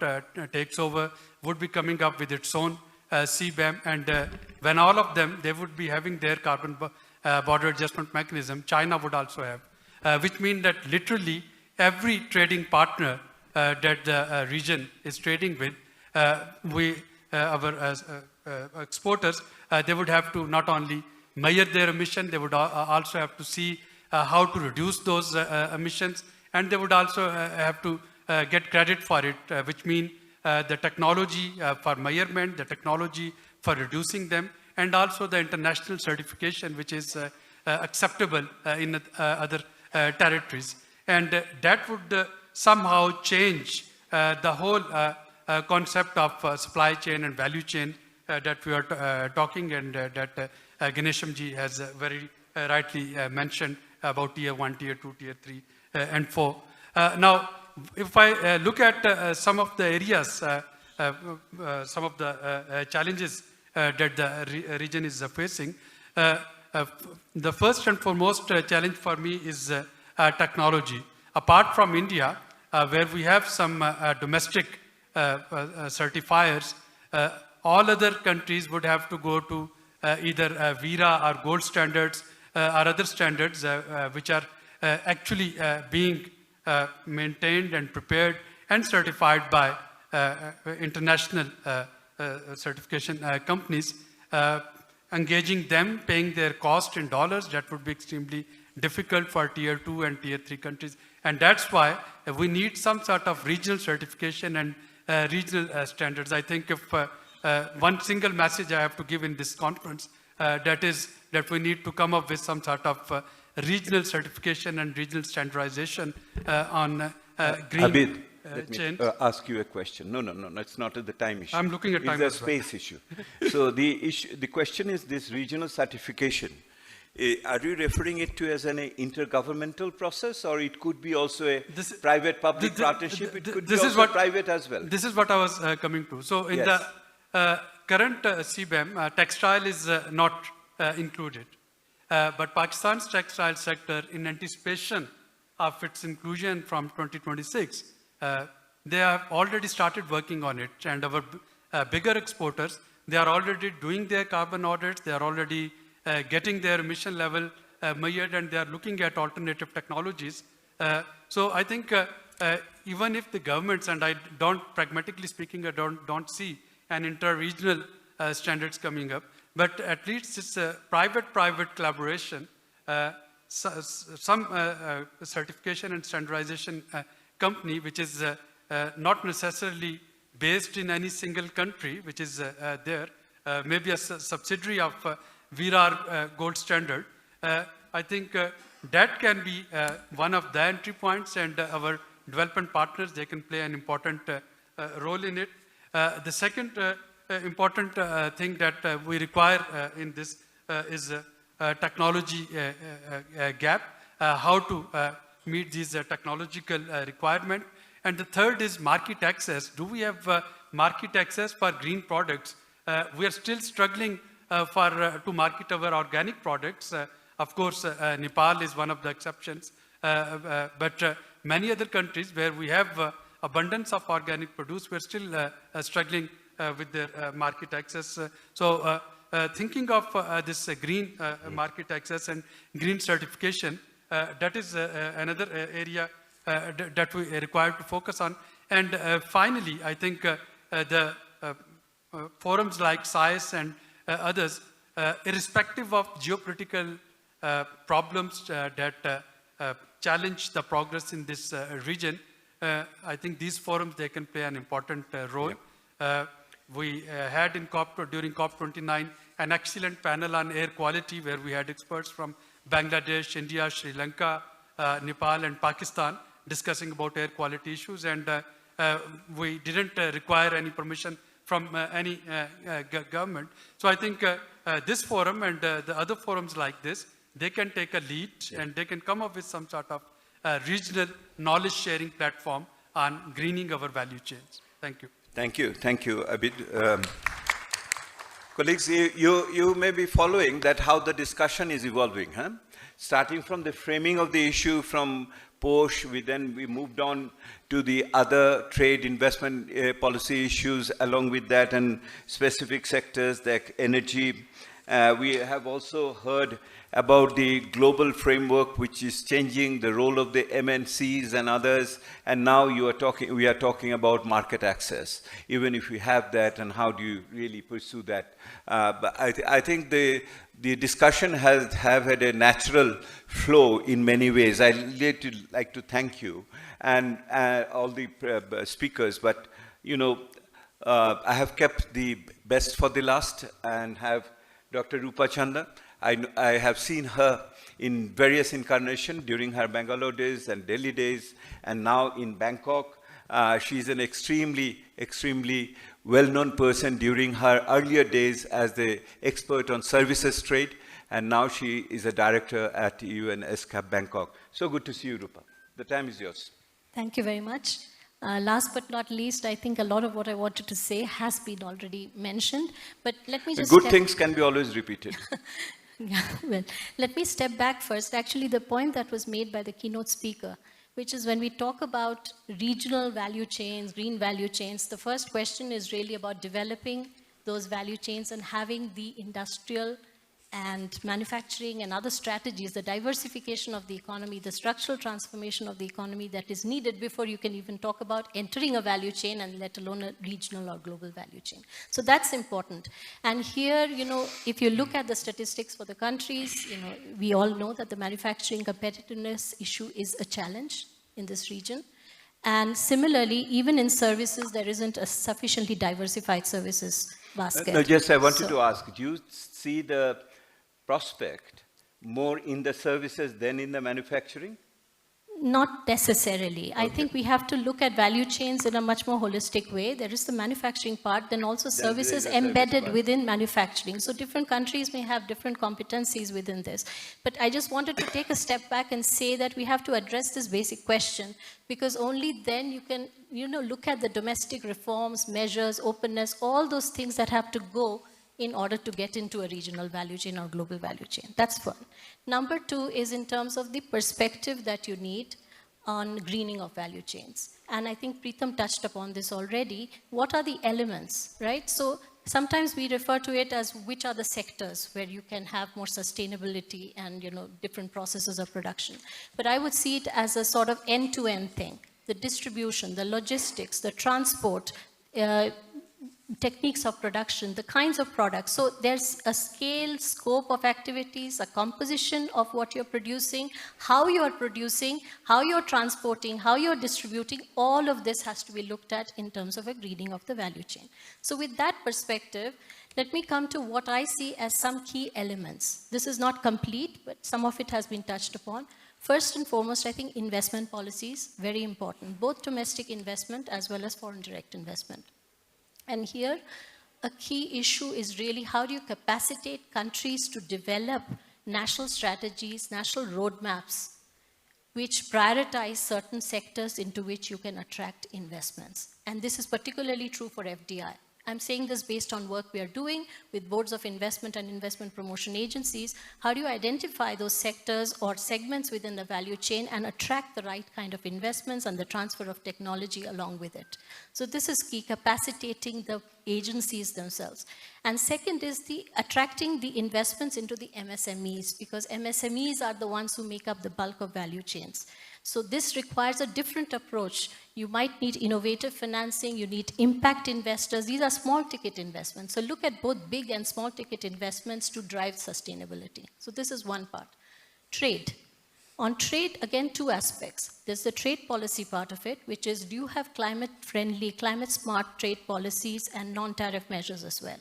takes over, would be coming up with its own CBAM. And when all of them, they would be having their carbon border adjustment mechanism, China would also have, which means that literally every trading partner that the region is trading with, our exporters, they would have to not only measure their emission, they would also have to see how to reduce those emissions, and they would also have to get credit for it, which means the technology for measurement, the technology for reducing them, and also the international certification, which is acceptable in other territories. And that would somehow change the whole concept of supply chain and value chain that we are talking, and that Ganesham-ji has very rightly mentioned about tier 1, tier 2, tier 3, and 4. Now, if I look at some of the areas, some of the challenges that the region is facing, the first and foremost challenge for me is technology. Apart from India, where we have some domestic certifiers, all other countries would have to go to either VERA or gold standards or other standards which are actually being maintained and prepared and certified by international certification companies. Engaging them, paying their cost in dollars, that would be extremely difficult for tier 2 and tier 3 countries. And that's why we need some sort of regional certification and regional standards. I think if one single message I have to give in this conference, that is that we need to come up with some sort of regional certification and regional standardization on green Abid, let chain. me ask you a question. No, it's not the time issue. I'm looking at time It's a as well. space issue. So the question is this regional certification. Are you referring it to as an intergovernmental process, or it could be also a private-public partnership? It could be also private as well. This is what I was coming to. So in Yes. the current CBAM, textile is not included. But Pakistan's textile sector, in anticipation of its inclusion from 2026, they have already started working on it. And our bigger exporters, they are already doing their carbon audits, they are already getting their emission level measured, and they are looking at alternative technologies. So I think even if the governments, and I don't, pragmatically speaking, I don't see an inter-regional standards coming up, but at least it's a private-private collaboration, some certification and standardization company, which is not necessarily based in any single country, which is there, maybe a subsidiary of Virar Gold Standard. I think that can be one of the entry points, and our development partners, they can play an important role in it. The second important thing that we require in this is technology gap, how to meet these technological requirements. And the third is market access. Do we have market access for green products? We are still struggling to market our organic products. Of course, Nepal is one of the exceptions. But many other countries where we have abundance of organic produce, we're still struggling with their market access. So thinking of this green market access and green certification, that is another area that we require to focus on. And finally, I think the forums like SAIS and others, irrespective of geopolitical problems that challenge the progress in this region, I think these forums, they can play an important role. We had during COP29 an excellent panel on air quality where we had experts from Bangladesh, India, Sri Lanka, Nepal and Pakistan discussing about air quality issues, and we didn't require any permission from any government. So I think this forum and the other forums like this, they can take a lead and they can come up with some sort of regional knowledge sharing platform on greening our value chains. Thank you. Thank you. Thank you, Abid. Colleagues, you may be following that how the discussion is evolving. Huh? Starting from the framing of the issue from POSH, we moved on to the other trade investment policy issues along with that, and specific sectors like energy. We have also heard about the global framework which is changing the role of the MNCs and others, and now we are talking about market access. Even if we have that, and how do you really pursue that? But I think the discussion have had a natural flow in many ways. I'd like to thank you and all the speakers, but you know, I have kept the best for the last and have Dr. Rupa Chanda. I have seen her in various incarnations during her Bangalore days and Delhi days, and now in Bangkok. She's an extremely well-known person during her earlier days as the expert on services trade, and now she is a director at UNESCAP Bangkok. So good to see you, Rupa. The time is yours. Thank you very much. Last but not least, I think a lot of what I wanted to say has been already mentioned, but let me just... Good things can be always repeated. Yeah, well, let me step back first. Actually, the point that was made by the keynote speaker, which is when we talk about regional value chains, green value chains, the first question is really about developing those value chains and having the industrial and manufacturing and other strategies, the diversification of the economy, the structural transformation of the economy that is needed before you can even talk about entering a value chain, and let alone a regional or global value chain. So that's important. And here, you know, if you look at the statistics for the countries, you know, we all know that the manufacturing competitiveness issue is a challenge in this region. And similarly, even in services, there isn't a sufficiently diversified services basket. No, just I wanted to ask, do you see the prospect more in the services than in the manufacturing? Not necessarily. Okay. I think we have to look at value chains in a much more holistic way. There is the manufacturing part, then also services embedded within manufacturing. So different countries may have different competencies within this. But I just wanted to take a step back and say that we have to address this basic question, because only then you can, you know, look at the domestic reforms, measures, openness, all those things that have to go in order to get into a regional value chain or global value chain. That's one. Number two is in terms of the perspective that you need on greening of value chains. And I think Preetham touched upon this already. What are the elements, right? So sometimes we refer to it as which are the sectors where you can have more sustainability and, you know, different processes of production. But I would see it as a sort of end-to-end thing. The distribution, the logistics, the transport, techniques of production, the kinds of products. So there's a scale, scope of activities, a composition of what you're producing, how you're producing, how you're transporting, how you're distributing. All of this has to be looked at in terms of a greening of the value chain. So with that perspective, let me come to what I see as some key elements. This is not complete, but some of it has been touched upon. First and foremost, I think investment policies, very important, both domestic investment as well as foreign direct investment. And here, a key issue is really how do you capacitate countries to develop national strategies, national roadmaps, which prioritize certain sectors into which you can attract investments. And this is particularly true for FDI. I'm saying this based on work we are doing with boards of investment and investment promotion agencies. How do you identify those sectors or segments within the value chain and attract the right kind of investments and the transfer of technology along with it? So this is key, capacitating the agencies themselves. And second is the attracting the investments into the MSMEs, because MSMEs are the ones who make up the bulk of value chains. So this requires a different approach. You might need innovative financing, you need impact investors. These are small ticket investments. So look at both big and small ticket investments to drive sustainability. So this is one part. Trade. On trade, again, two aspects. There's the trade policy part of it, which is do you have climate-friendly, climate-smart trade policies and non-tariff measures as well?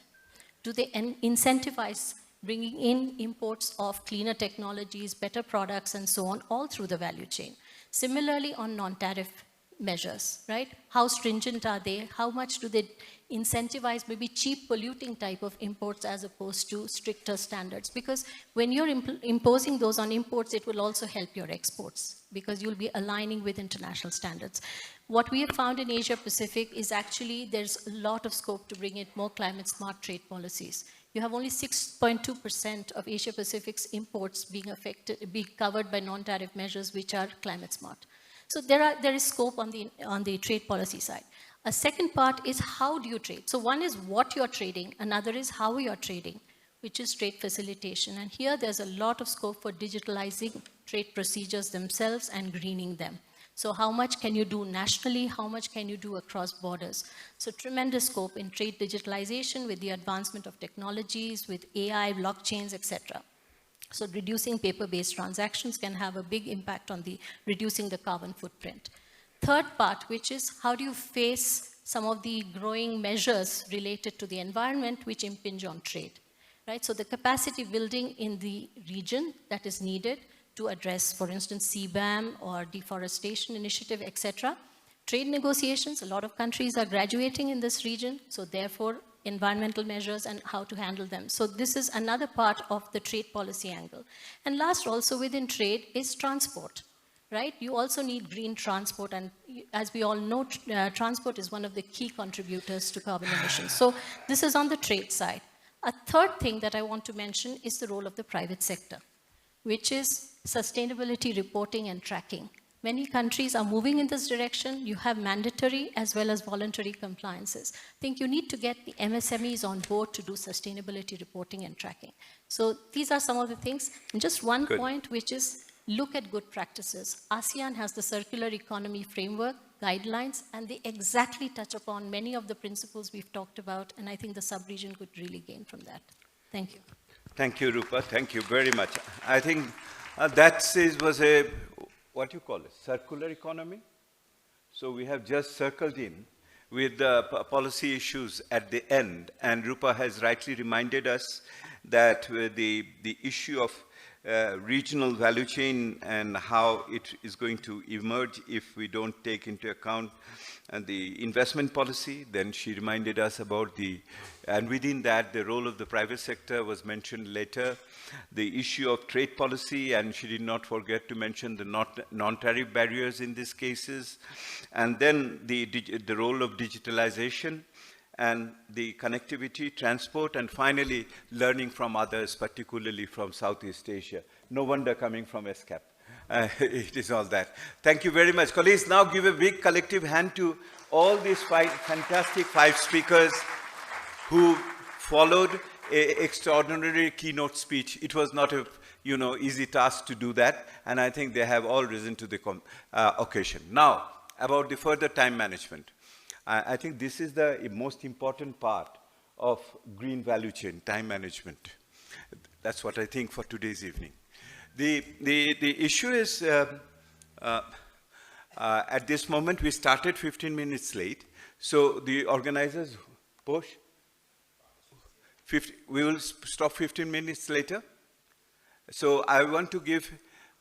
Do they incentivize bringing in imports of cleaner technologies, better products, and so on, all through the value chain? Similarly, on non-tariff measures, right? How stringent are they? How much do they incentivize maybe cheap polluting type of imports as opposed to stricter standards? Because when you're imposing those on imports, it will also help your exports because you'll be aligning with international standards. What we have found in Asia Pacific is actually there's a lot of scope to bring in more climate smart trade policies. You have only 6.2% of Asia Pacific's imports being covered by non-tariff measures which are climate smart. So there is scope on the trade policy side. A second part is how do you trade? So one is what you're trading, another is how you're trading, which is trade facilitation. And here there's a lot of scope for digitalizing trade procedures themselves and greening them. So how much can you do nationally? How much can you do across borders? So tremendous scope in trade digitalization with the advancement of technologies, with AI, blockchains, etc. So reducing paper-based transactions can have a big impact on reducing the carbon footprint. Third part, which is how do you face some of the growing measures related to the environment which impinge on trade, right? So the capacity building in the region that is needed to address, for instance, CBAM or deforestation initiative, etc. Trade negotiations, a lot of countries are graduating in this region, so therefore environmental measures and how to handle them. So this is another part of the trade policy angle. And last also within trade is transport, right? You also need green transport, and as we all know, transport is one of the key contributors to carbon emissions. So this is on the trade side. A third thing that I want to mention is the role of the private sector, which is sustainability reporting and tracking. Many countries are moving in this direction. You have mandatory as well as voluntary compliances. I think you need to get the MSMEs on board to do sustainability reporting and tracking. So these are some of the things. And just one point, which is look at good practices. ASEAN has the circular economy framework, guidelines, and they exactly touch upon many of the principles we've talked about, and I think the sub-region could really gain from that. Thank you. Thank you, Rupa. Thank you very much. I think that was a, what you call it, circular economy? So we have just circled in with the policy issues at the end, and Rupa has rightly reminded us that the issue of regional value chain and how it is going to emerge if we don't take into account the investment policy. Then she reminded us about and within that, the role of the private sector was mentioned later, the issue of trade policy, and she did not forget to mention the non-tariff barriers in these cases, and then the role of digitalization, and the connectivity, transport, and finally, learning from others, particularly from Southeast Asia. No wonder coming from ESCAP. It is all that. Thank you very much. Colleagues, now give a big collective hand to all these fantastic five speakers who followed an extraordinary keynote speech. It was not a easy task to do that, and I think they have all risen to the occasion. Now, about the further time management. I think this is the most important part of green value chain, time management. That's what I think for today's evening. The issue is, at this moment, we started 15 minutes late. So the organizers, push, we will stop 15 minutes later. So I want to give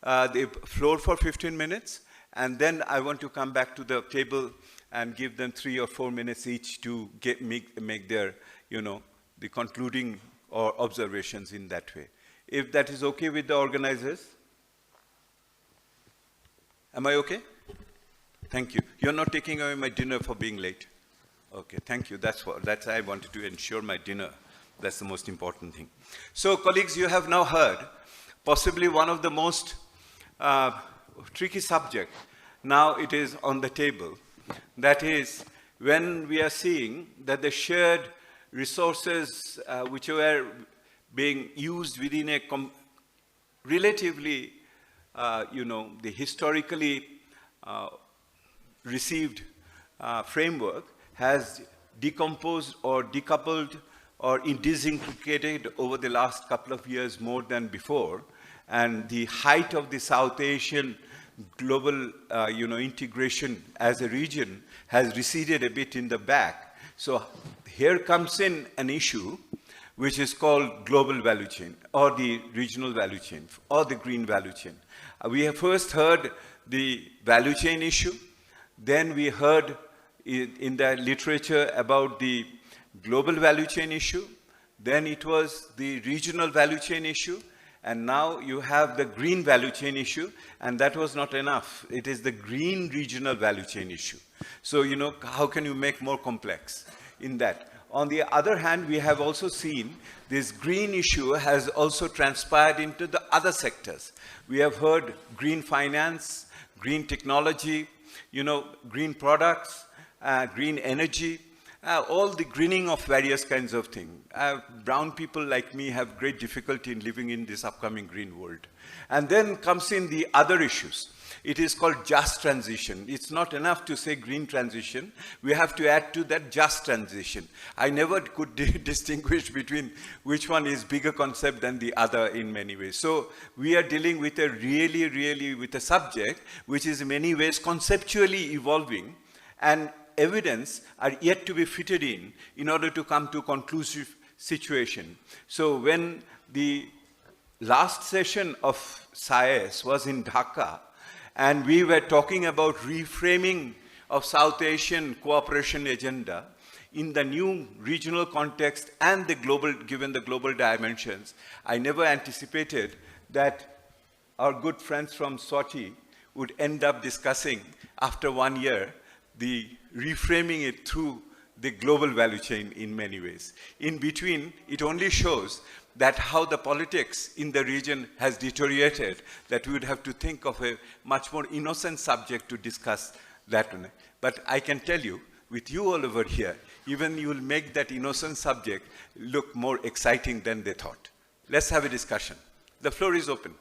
the floor for 15 minutes, and then I want to come back to the table and give them 3 or 4 minutes each to make their, the concluding or observations in that way. If that is okay with the organizers? Am I okay? Thank you. You're not taking away my dinner for being late. Okay, thank you. That's I wanted to ensure my dinner. That's the most important thing. So, colleagues, you have now heard possibly one of the most tricky subject. Now it is on the table. That is, when we are seeing that the shared resources which were being used within a relatively, the historically received framework has decomposed or decoupled or disintegrated over the last couple of years more than before. And the height of the South Asian global integration as a region has receded a bit in the back. So here comes in an issue which is called global value chain or the regional value chain or the green value chain. We have first heard the value chain issue. Then we heard in the literature about the global value chain issue. Then it was the regional value chain issue. And now you have the green value chain issue, and that was not enough. It is the green regional value chain issue. So, how can you make more complex in that? On the other hand, we have also seen this green issue has also transpired into the other sectors. We have heard green finance, green technology, green products, green energy, all the greening of various kinds of things. Brown people like me have great difficulty in living in this upcoming green world. And then comes in the other issues. It is called just transition. It's not enough to say green transition. We have to add to that just transition. I never could distinguish between which one is bigger concept than the other in many ways. So we are dealing with a really with a subject which is in many ways conceptually evolving, and evidence are yet to be fitted in order to come to a conclusive situation. So when the last session of SAES was in Dhaka, and we were talking about reframing of South Asian cooperation agenda in the new regional context and the global, given the global dimensions, I never anticipated that our good friends from Swati would end up discussing after 1 year the reframing it through the global value chain in many ways. In between, it only shows that how the politics in the region has deteriorated, that we would have to think of a much more innocent subject to discuss that one. But I can tell you, with you all over here, even you will make that innocent subject look more exciting than they thought. Let's have a discussion. The floor is open.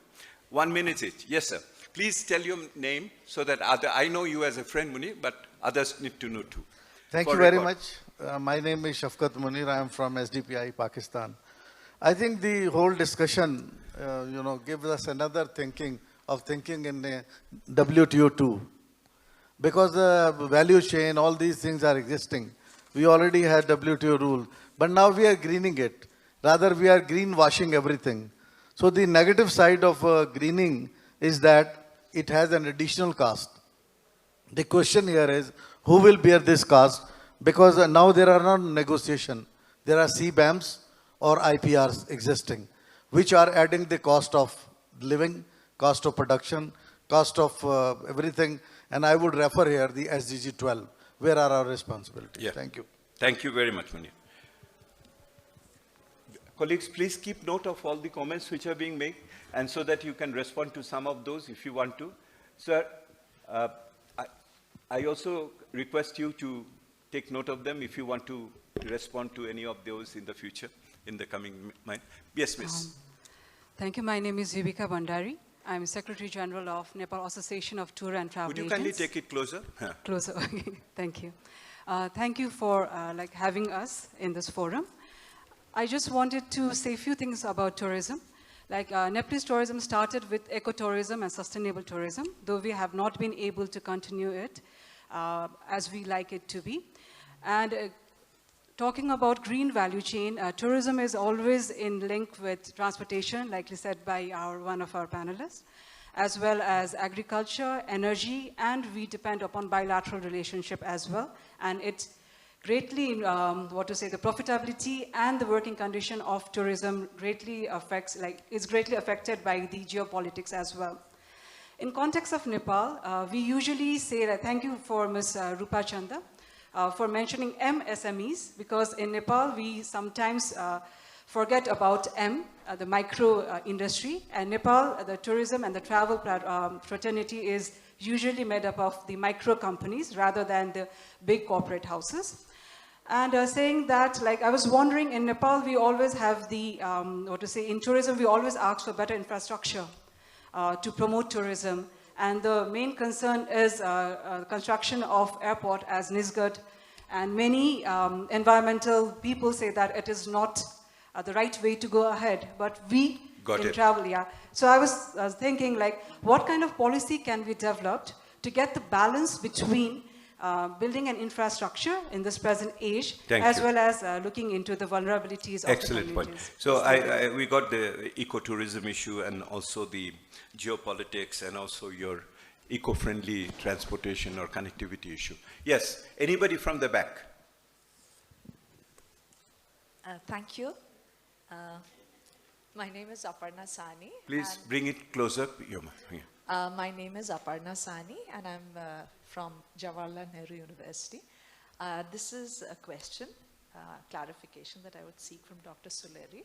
1 minute each. Yes, sir. Please tell your name so that I know you as a friend, Munir, but others need to know too. Thank you very much. My name is Shafqat Munir. I am from SDPI, Pakistan. I think the whole discussion, gives us another thinking in the WTO too. Because the value chain, all these things are existing. We already had WTO rule, but now we are greening it. Rather, we are greenwashing everything. So the negative side of greening is that it has an additional cost. The question here is, who will bear this cost? Because now there are not negotiation. There are CBAMs or IPRs existing, which are adding the cost of living, cost of production, cost of everything. And I would refer here the SDG 12. Where are our responsibilities? Yeah. Thank you. Thank you very much, Munir. Colleagues, please keep note of all the comments which are being made, and so that you can respond to some of those if you want to. Sir, I also request you to take note of them if you want to respond to any of those in the future, in the coming month. Yes, miss. Thank you. My name is Vivika Bandari. I'm Secretary General of Nepal Association of Tour and Travel Would you Agents. kindly take it closer? Closer, okay. Thank you. Thank you for having us in this forum. I just wanted to say a few things about tourism. Nepalese tourism started with ecotourism and sustainable tourism, though we have not been able to continue it as we like it to be. And talking about green value chain, tourism is always in link with transportation, likely said by one of our panelists, as well as agriculture, energy, and we depend upon bilateral relationship as well. And it greatly, the profitability and the working condition of tourism greatly affects, is greatly affected by the geopolitics as well. In context of Nepal, we usually say that thank you for Ms. Rupa Chanda for mentioning MSMEs, because in Nepal we sometimes forget about the micro industry, and Nepal, the tourism and the travel fraternity is usually made up of the micro companies rather than the big corporate houses. And saying that, I was wondering, in Nepal, we always have the, in tourism, we always ask for better infrastructure to promote tourism. And the main concern is construction of airport as Nisgat. And many environmental people say that it is not the right way to go ahead, but we travel, yeah. So I was thinking, what kind of policy can be developed to get the balance between building an infrastructure in this present age, well as looking into the vulnerabilities of the communities. Point. So we got the ecotourism issue and also the geopolitics and also your eco-friendly transportation or connectivity issue. Yes, anybody from the back? Thank you. My name is Aparna Sani. Please bring it closer. My name is Aparna Sani, and I'm from Jawaharlal Nehru University. This is a question, clarification that I would seek from Dr. Suleri,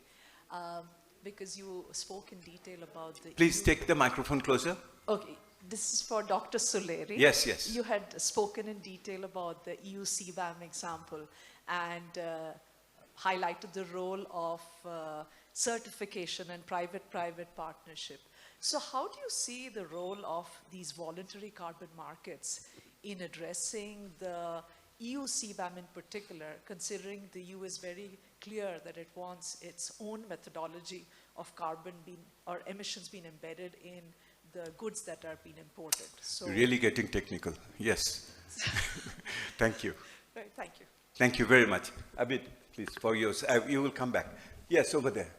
because you spoke in detail about the... Please take the microphone closer. Okay, this is for Dr. Suleri. Yes, yes. You had spoken in detail about the EU CBAM example and highlighted the role of certification and private-private partnership. So how do you see the role of these voluntary carbon markets in addressing the EU CBAM in particular, considering the EU is very clear that it wants its own methodology of carbon or emissions being embedded in the goods that are being imported? So really getting technical. Yes. Thank you. Right, thank you. Thank you very much. Abid, please, for yours. You will come back. Yes, over there.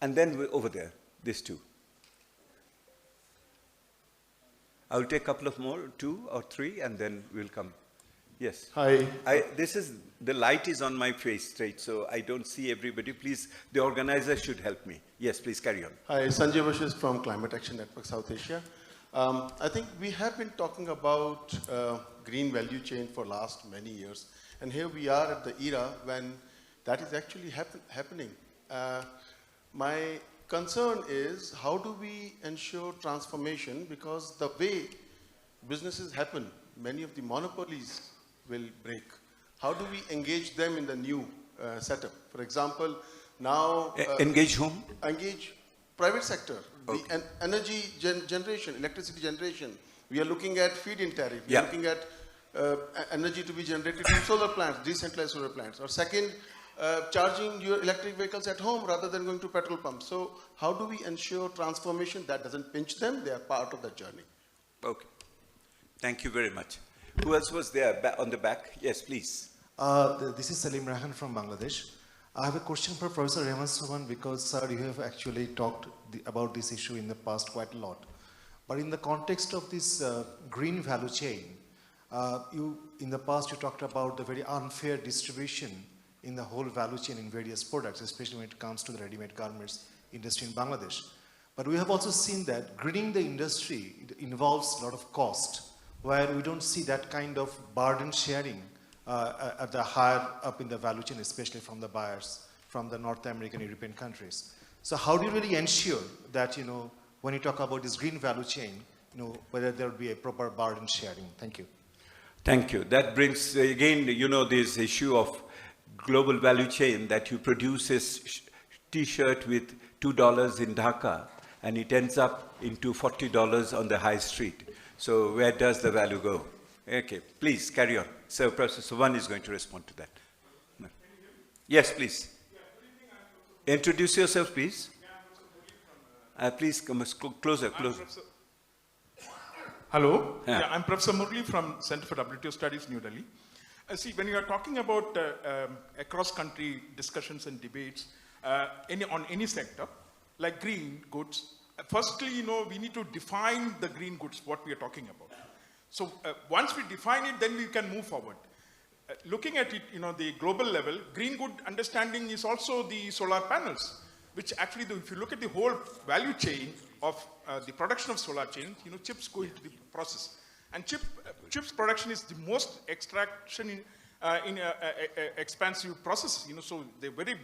And then over there, these two. I will take a couple of more, 2 or 3, and then we'll come. Yes. Hi. The light is on my face straight, so I don't see everybody. Please, the organizer should help me. Yes, please carry on. Hi, Sanjay Vashis from Climate Action Network South Asia. I think we have been talking about green value chain for last many years. And here we are at the era when that is actually happening. My concern is how do we ensure transformation, because the way businesses happen, many of the monopolies will break. How do we engage them in the new setup? For example, now... engage whom? Engage private sector. Okay. The energy generation, electricity generation. We are looking at feed-in tariff. We are looking at energy to be generated from solar plants, decentralized solar plants. Or second, charging your electric vehicles at home rather than going to petrol pumps. So how do we ensure transformation that doesn't pinch them? They are part of the journey. Okay. Thank you very much. Who else was there on the back? Yes, please. This is Salim Rahan from Bangladesh. I have a question for Professor Hemant Soban, because, sir, you have actually talked about this issue in the past quite a lot. But in the context of this green value chain, in the past you talked about the very unfair distribution in the whole value chain in various products, especially when it comes to the ready-made garments industry in Bangladesh. But we have also seen that greening the industry involves a lot of cost, where we don't see that kind of burden sharing at the higher up in the value chain, especially from the buyers from the North American, European countries. So how do you really ensure that, when you talk about this green value chain, whether there will be a proper burden sharing? Thank you. Thank you. That brings, again, this issue of global value chain, that you produce a t-shirt with $2 in Dhaka and it ends up into $40 on the high street. So where does the value go? Okay, please carry on. So Professor Suvan is going to respond to that. No. Yes, please. Introduce yourself, please. Please come closer. Hello. Yeah. Yeah, I'm Professor Murli from Center for WTO Studies, New Delhi. See, when you are talking about across-country discussions and debates on any sector, like green goods, firstly, we need to define the green goods, what we are talking about. So once we define it, then we can move forward. Looking at it, the global level, green good understanding is also the solar panels, which actually, if you look at the whole value chain of the production of solar chain, chips go into the process. And chips production is the most extraction in expansive process. So they're very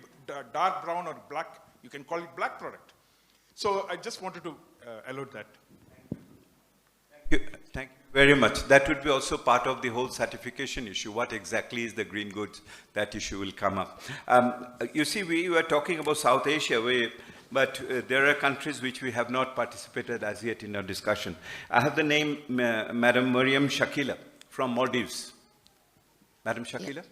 dark brown or black. You can call it black product. So I just wanted to allude that. Thank you very much. That would be also part of the whole certification issue. What exactly is the green goods? That issue will come up. You see, we were talking about South Asia, but there are countries which we have not participated as yet in our discussion. I have the name Madam Mariam Shakila from Maldives. Madam Shakila? Yeah.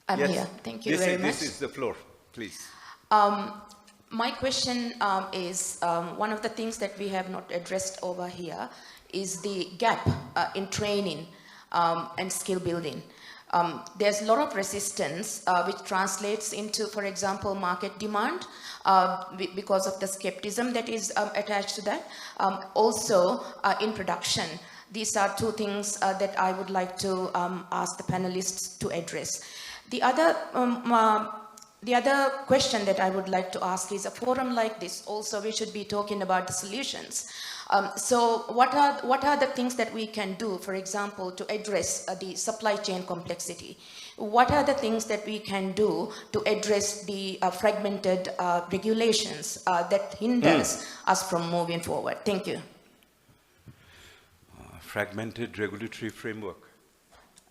I'm here. Thank you very much. This is the floor, please. My question is, one of the things that we have not addressed over here is the gap in training and skill building. There's a lot of resistance which translates into, for example, market demand because of the skepticism that is attached to that. Also, in production. These are two things that I would like to ask the panelists to address. The other question that I would like to ask is, a forum like this, also we should be talking about the solutions. So what are the things that we can do, for example, to address the supply chain complexity? What are the things that we can do to address the fragmented regulations that hinders us from moving forward? Thank you. Fragmented regulatory framework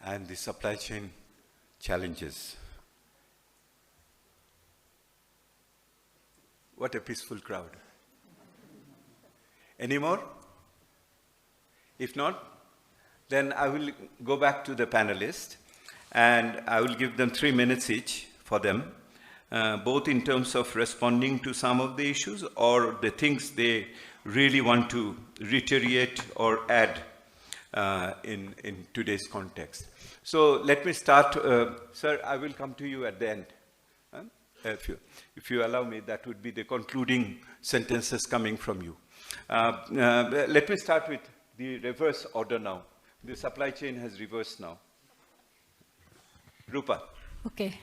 and the supply chain challenges. What a peaceful crowd. Any more? If not, then I will go back to the panelists and I will give them 3 minutes each for them, both in terms of responding to some of the issues or the things they really want to reiterate or add in today's context. So let me start. Sir, I will come to you at the end. If you allow me, that would be the concluding sentences coming from you. Let me start with the reverse order now. The supply chain has reversed now. Rupa. Okay.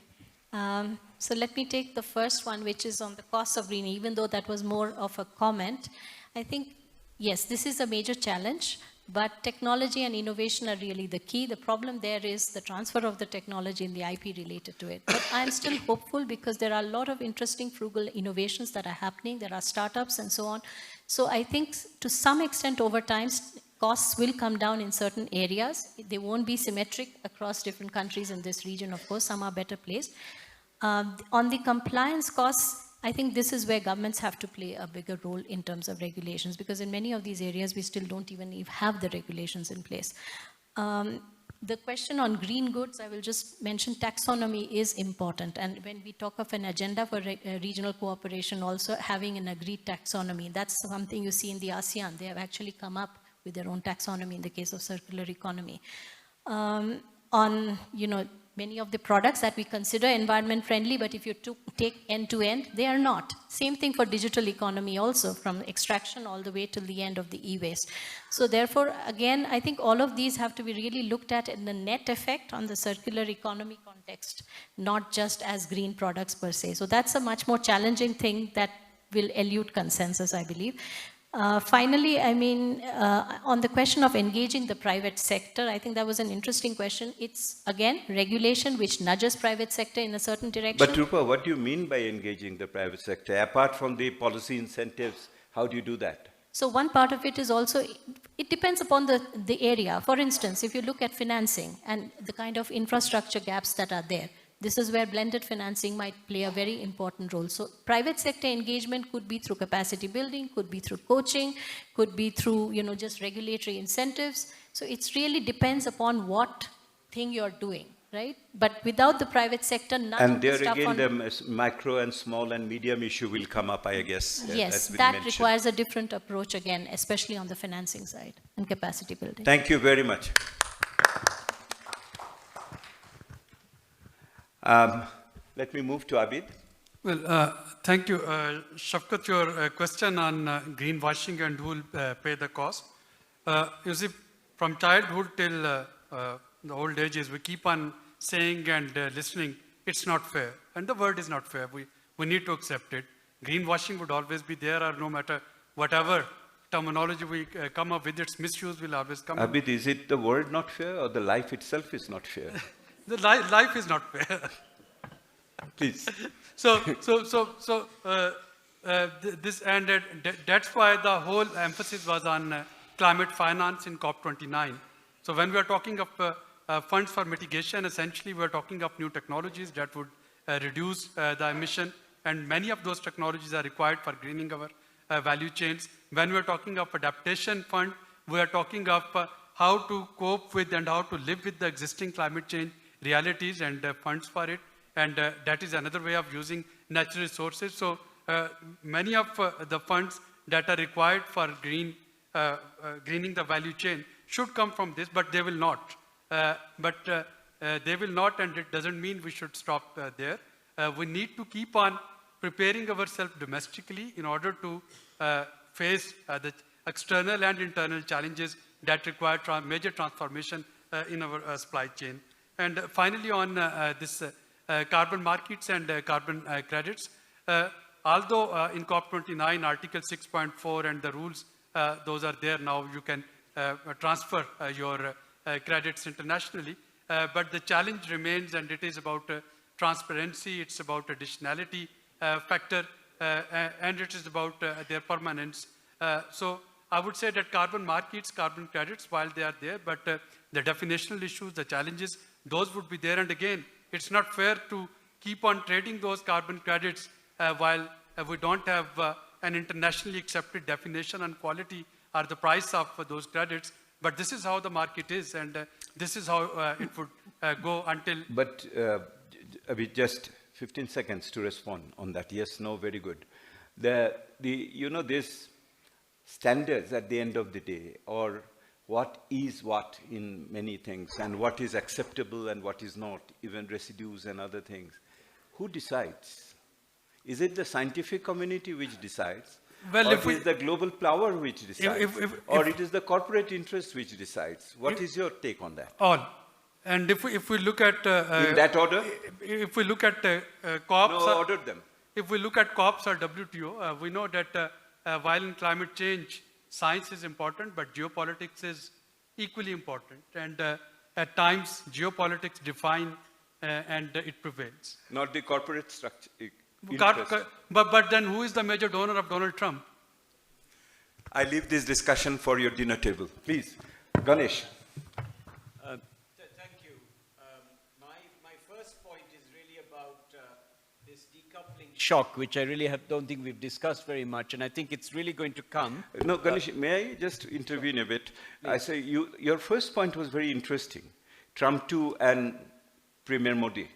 So let me take the first one, which is on the cost of green, even though that was more of a comment. I think, yes, this is a major challenge, but technology and innovation are really the key. The problem there is the transfer of the technology and the IP related to it. But I'm still hopeful because there are a lot of interesting frugal innovations that are happening. There are startups and so on. So I think to some extent over time, costs will come down in certain areas. They won't be symmetric across different countries in this region, of course. Some are better placed. On the compliance costs, I think this is where governments have to play a bigger role in terms of regulations, because in many of these areas, we still don't even have the regulations in place. The question on green goods, I will just mention taxonomy is important. And when we talk of an agenda for regional cooperation, also having an agreed taxonomy, that's something you see in the ASEAN. They have actually come up with their own taxonomy in the case of circular economy. On, many of the products that we consider environment friendly, but if you take end to end, they are not. Same thing for digital economy also, from extraction all the way till the end of the e-waste. So therefore, again, I think all of these have to be really looked at in the net effect on the circular economy context, not just as green products per se. So that's a much more challenging thing that will elude consensus, I believe. Finally, on the question of engaging the private sector, I think that was an interesting question. It's, again, regulation which nudges private sector in a certain direction. But Rupa, what do you mean by engaging the private sector? Apart from the policy incentives, how do you do that? So one part of it is also, it depends upon the area. For instance, if you look at financing and the kind of infrastructure gaps that are there, this is where blended financing might play a very important role. So private sector engagement could be through capacity building, could be through coaching, could be through, just regulatory incentives. So it really depends upon what thing you're doing, right? But without the private sector, none And of the there stuff again, on... the micro and small and medium issue will come up, I guess. Yes, that's been that mentioned. requires a different approach again, especially on the financing side and capacity building. Thank you very much. Let me move to Abid. Well, thank you. Shafkat, your question on greenwashing and who will pay the cost. You see, from childhood till the old ages, we keep on saying and listening, it's not fair. And the word is not fair. We need to accept it. Greenwashing would always be there, or no matter whatever terminology we come up with, its misuse will always come up. Abid, is it the word not fair or the life itself is not fair? The life is not fair. Please. This ended. That's why the whole emphasis was on climate finance in COP29. So when we are talking of funds for mitigation, essentially we are talking of new technologies that would reduce the emission, and many of those technologies are required for greening our value chains. When we are talking of adaptation fund, we are talking of how to cope with and how to live with the existing climate change realities and funds for it. And that is another way of using natural resources. So many of the funds that are required for greening the value chain should come from this, but they will not. They will not, and it doesn't mean we should stop there. We need to keep on preparing ourselves domestically in order to face the external and internal challenges that require major transformation in our supply chain. And finally, on this carbon markets and carbon credits, although in COP29, Article 6.4 and the rules, those are there now, you can transfer your credits internationally. But the challenge remains, and it is about transparency, it's about additionality factor, and it is about their permanence. So I would say that carbon markets, carbon credits, while they are there, but the definitional issues, the challenges, those would be there. And again, it's not fair to keep on trading those carbon credits while we don't have an internationally accepted definition on quality or the price of those credits. But this is how the market is, and this is how it would go until... But Abid, just 15 seconds to respond on that. Yes, no, very good. These standards at the end of the day, or what is what in many things, and what is acceptable and what is not, even residues and other things. Who decides? Is it the scientific community which decides? Well, or if is the global power which decides? Or it is the corporate interest which decides? What is your take on that? All. And if we look at... in that order? If we look at COPs... No, order them. If we look at COPs or WTO, we know that while in climate change, science is important, but geopolitics is equally important. And at times, geopolitics define and it prevails. Not the corporate structure. But then who is the major donor of Donald Trump? I leave this discussion for your dinner table. Please, Ganesh. Thank you. My first point is really about this decoupling shock, which I really don't think we've discussed very much, and I think it's really going to come. No, Ganesh, may I just intervene a bit? Please. I say your first point was very interesting. Trump 2 and Premier Modi,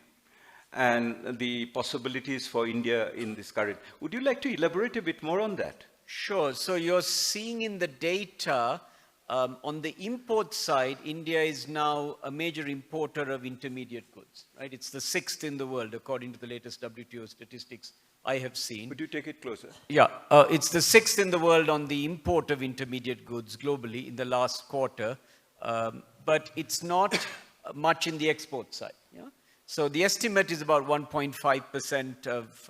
and the possibilities for India in this current. Would you like to elaborate a bit more on that? Sure. So you're seeing in the data, on the import side, India is now a major importer of intermediate goods, right? It's the 6th in the world, according to the latest WTO statistics I have seen. Could you take it closer? Yeah, it's the 6th in the world on the import of intermediate goods globally in the last quarter, but it's not much in the export side. Yeah? So the estimate is about 1.5% of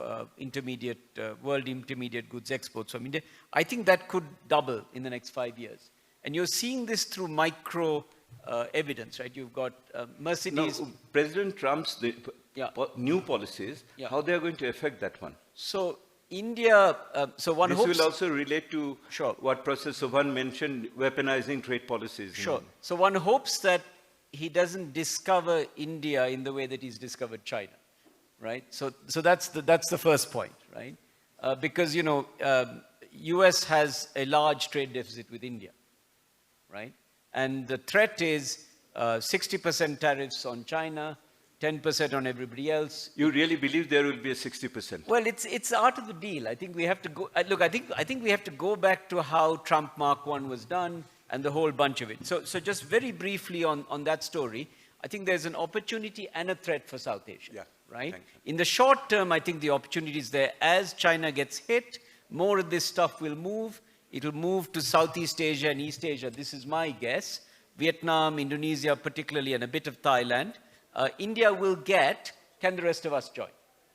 world intermediate goods exports from India. I think that could double in the next 5 years. And you're seeing this through micro evidence, right? You've got Mercedes. No, President Trump's new policies, how they are going to affect that one? So India, so one hopes... This will also relate to what Professor Subhan mentioned, weaponizing trade policies. Sure. So one hopes that he doesn't discover India in the way that he's discovered China, right? So that's the first point, right? Because, US has a large trade deficit with India, right? And the threat is 60% tariffs on China, 10% on everybody else. You really believe there will be a 60%? Well, it's art of the deal. I think we have to go. Look, I think we have to go back to how Trump Mark I was done and the whole bunch of it. So just very briefly on that story, I think there's an opportunity and a threat for South Asia. Yeah. Right? In the short term, I think the opportunity is there. As China gets hit, more of this stuff will move. It'll move to Southeast Asia and East Asia. This is my guess. Vietnam, Indonesia particularly, and a bit of Thailand. India will get, can the rest of us join?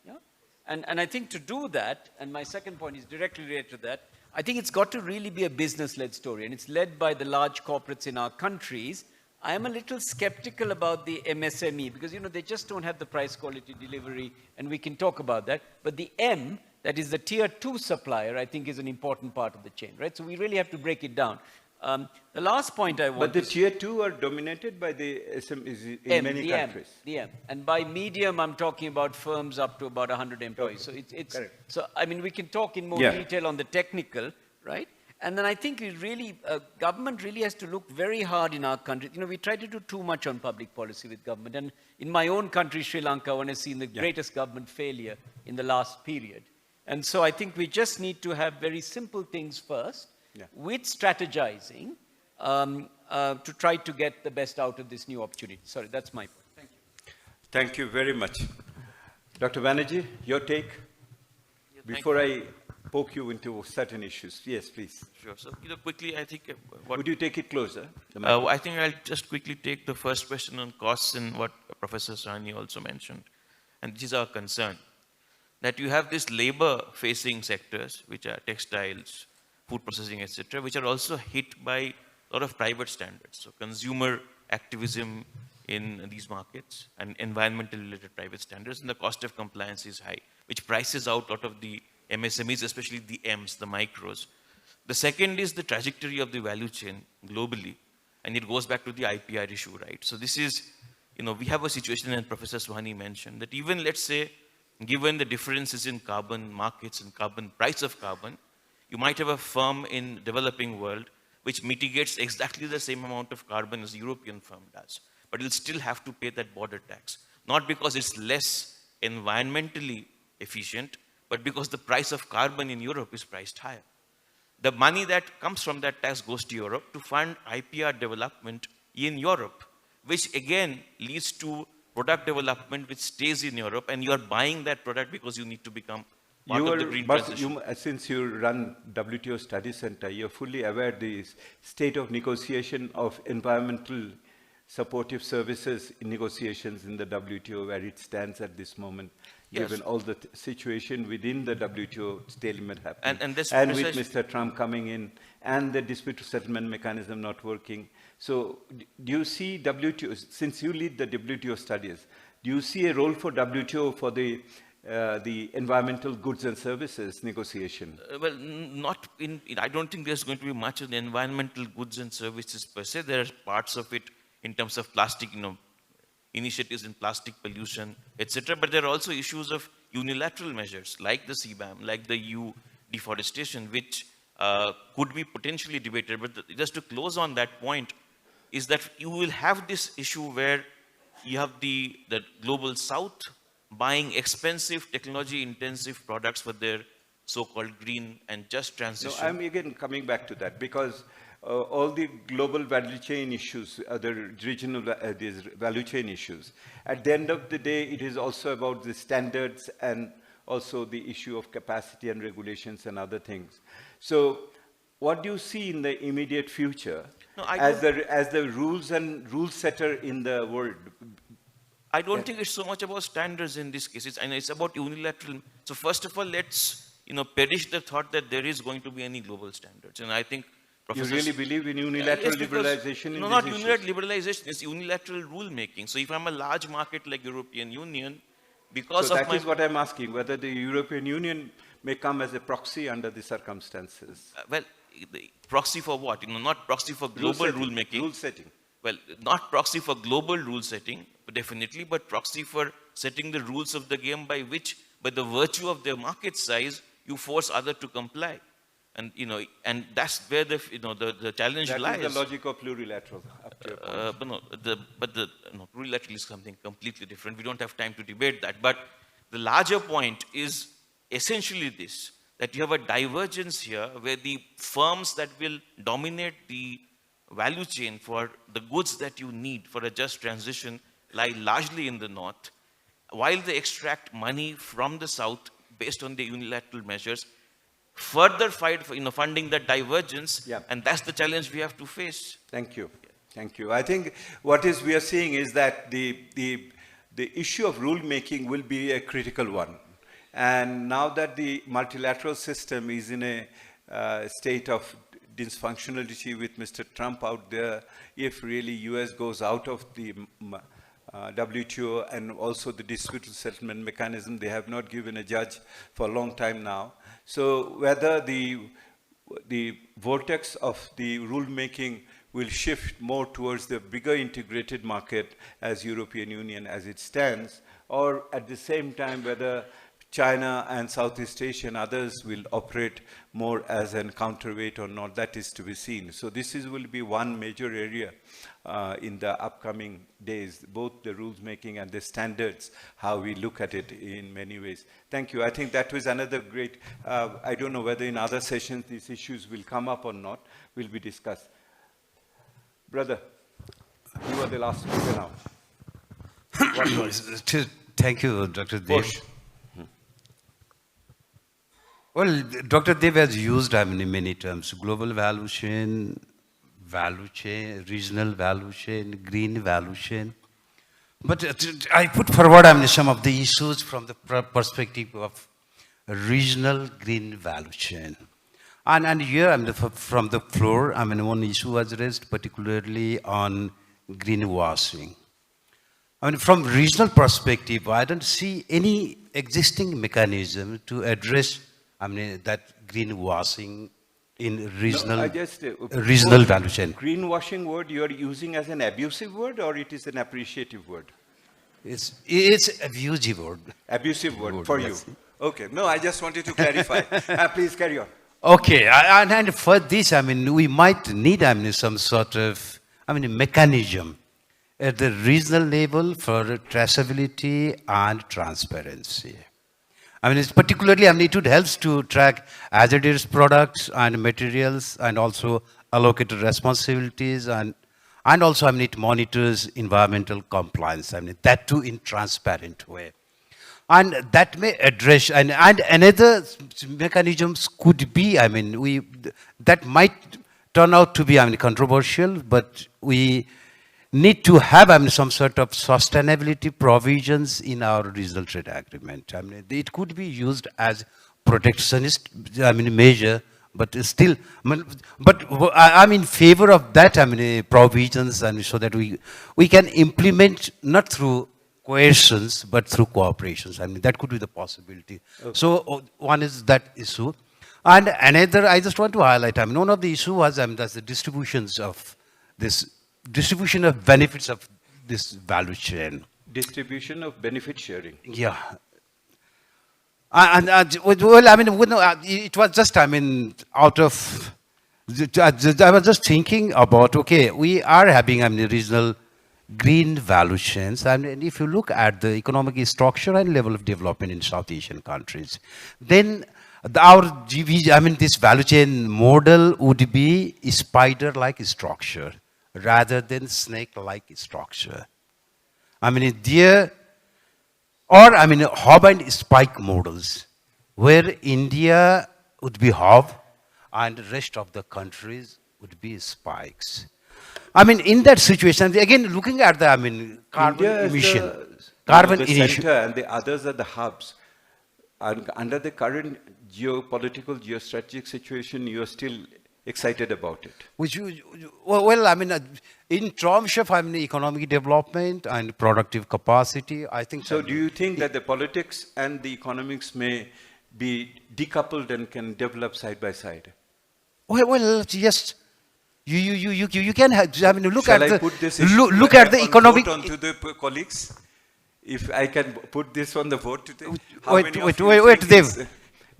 Yeah? And I think to do that, and my second point is directly related to that, I think it's got to really be a business-led story, and it's led by the large corporates in our countries. I am a little skeptical about the MSME because, they just don't have the price quality delivery, and we can talk about that. But the M, that is the tier 2 supplier, I think is an important part of the chain, right? So we really have to break it down. The last point I want But the tier 2 are dominated by the SMEs in many countries. The M. And by medium, I'm talking about firms up to about 100 employees. So it's so, I mean, we can talk in more detail on the technical, right? And then I think it really, government really has to look very hard in our country. We try to do too much on public policy with government. And in my own country, Sri Lanka, one has seen the greatest government failure in the last period. And so I think we just need to have very simple things first, with strategizing, to try to get the best out of this new opportunity. Sorry, that's my point. Thank you. Thank you very much. Dr. Banerjee, your take? Before I poke you into certain issues. Yes, please. Sure. So, quickly, I think... Would you take it closer? I think I'll just quickly take the first question on costs and what Professor Sahni also mentioned. And this is our concern. That you have these labor-facing sectors, which are textiles, food processing, etc., which are also hit by a lot of private standards. So consumer activism in these markets and environmental-related private standards, and the cost of compliance is high, which prices out a lot of the MSMEs, especially the Ms, the micros. The second is the trajectory of the value chain globally, and it goes back to the IPR issue, right? So this is, we have a situation, and Professor Suhani mentioned, that even, let's say, given the differences in carbon markets and price of carbon, you might have a firm in developing world which mitigates exactly the same amount of carbon as the European firm does. But it'll still have to pay that border tax. Not because it's less environmentally efficient, but because the price of carbon in Europe is priced higher. The money that comes from that tax goes to Europe to fund IPR development in Europe, which again leads to product development which stays in Europe, and you are buying that product because you need to become part of the green transition. Since you run WTO Study Center, you're fully aware the state of negotiation of environmental supportive services in negotiations in the WTO, where it stands at this moment, given all the situation within the WTO stalemate happening. And with Mr. Trump coming in, and the dispute settlement mechanism not working. So do you see WTO, since you lead the WTO studies, do you see a role for WTO for the environmental goods and services negotiation? Well, not in, I don't think there's going to be much of the environmental goods and services per se. There are parts of it in terms of plastic, initiatives in plastic pollution, etc. But there are also issues of unilateral measures like the CBAM, like the EU deforestation, which could be potentially debated. But just to close on that point, is that you will have this issue where you have the global south buying expensive technology-intensive products for their so-called green and just transition. No, I'm again coming back to that because all the global value chain issues, the regional these value chain issues, at the end of the day, it is also about the standards and also the issue of capacity and regulations and other things. So what do you see in the immediate future as the rules and rule setter in the world? I don't think it's so much about standards in this case. It's about unilateral. So first of all, let's perish the thought that there is going to be any global standards. And I think you really believe in unilateral liberalization? No, not unilateral liberalization. It's unilateral rule making. So if I'm a large market like European Union, because of that is what I'm asking, whether the European Union may come as a proxy under the circumstances. Well, the proxy for what? Not proxy for global rule making. Rule setting. Well, not proxy for global rule setting, definitely, but proxy for setting the rules of the game by which, by the virtue of their market size, you force others to comply. And, and that's where the challenge That lies. is the logic of plurilateral. Up to your point. But plurilateral is something completely different. We don't have time to debate that. But the larger point is essentially this, that you have a divergence here where the firms that will dominate the value chain for the goods that you need for a just transition lie largely in the north, while they extract money from the south based on the unilateral measures, further fight for funding that divergence, and that's the challenge we have to face. Thank you. Thank you. I think what we are seeing is that the issue of rule making will be a critical one. And now that the multilateral system is in a state of dysfunctionality with Mr. Trump out there, if really US goes out of the WTO and also the dispute settlement mechanism, they have not given a judge for a long time now. So whether the vortex of the rulemaking will shift more towards the bigger integrated market as European Union as it stands, or at the same time whether China and Southeast Asia and others will operate more as a counterweight or not, that is to be seen. So this will be one major area in the upcoming days, both the rules making and the standards, how we look at it in many ways. Thank you. I think that was another great, I don't know whether in other sessions these issues will come up or not, will be discussed. Brother, you are the last speaker now. Thank you, Dr. Dev. Well, Dr. Dev has used many terms: global value chain, regional value chain, green value chain. But I put forward some of the issues from the perspective of regional green value chain. And here from the floor, one issue was raised particularly on greenwashing. From regional perspective, I don't see any existing mechanism to address that greenwashing in regional, regional value chain. Greenwashing word you are using as an abusive word, or it is an appreciative word? It's abusive word. Abusive word for you. Okay. No, I just wanted to clarify. Please carry on. Okay. And for this, we might need some sort of mechanism at the regional level for traceability and transparency. It's particularly, it would help to track hazardous products and materials, and also allocate responsibilities, and also, it monitors environmental compliance, that too in transparent way. And that may address, and another mechanisms could be, that might turn out to be, controversial, but we need to have some sort of sustainability provisions in our regional trade agreement. It could be used as protectionist measure, but still, but I'm in favor of that provisions, and so that we can implement not through coercions but through cooperations. That could be the possibility. Okay. So one is that issue, and another I just want to highlight. One of the issue was that's the distributions of this. Distribution of benefits of this value chain. Distribution of benefit sharing. Yeah. Well, it was just, out of, I was just thinking about, okay, we are having regional green value chains, and if you look at the economic structure and level of development in South Asian countries, then our this value chain model would be a spider-like structure rather than snake-like structure. There, or hub and spike models, where India would be hub and the rest of the countries would be spikes. In that situation, again, looking at the carbon India emission, the center and the others are the hubs. And under the current geopolitical, geostrategic situation, you are still excited about it? In terms of economic development and productive capacity, I think. So do you think that the politics and the economics may be decoupled and can develop side by side? Well, yes. You can have, look Shall at I the put this look at the economic. Onto the colleagues, if I can put this on the vote today. Wait, Dev.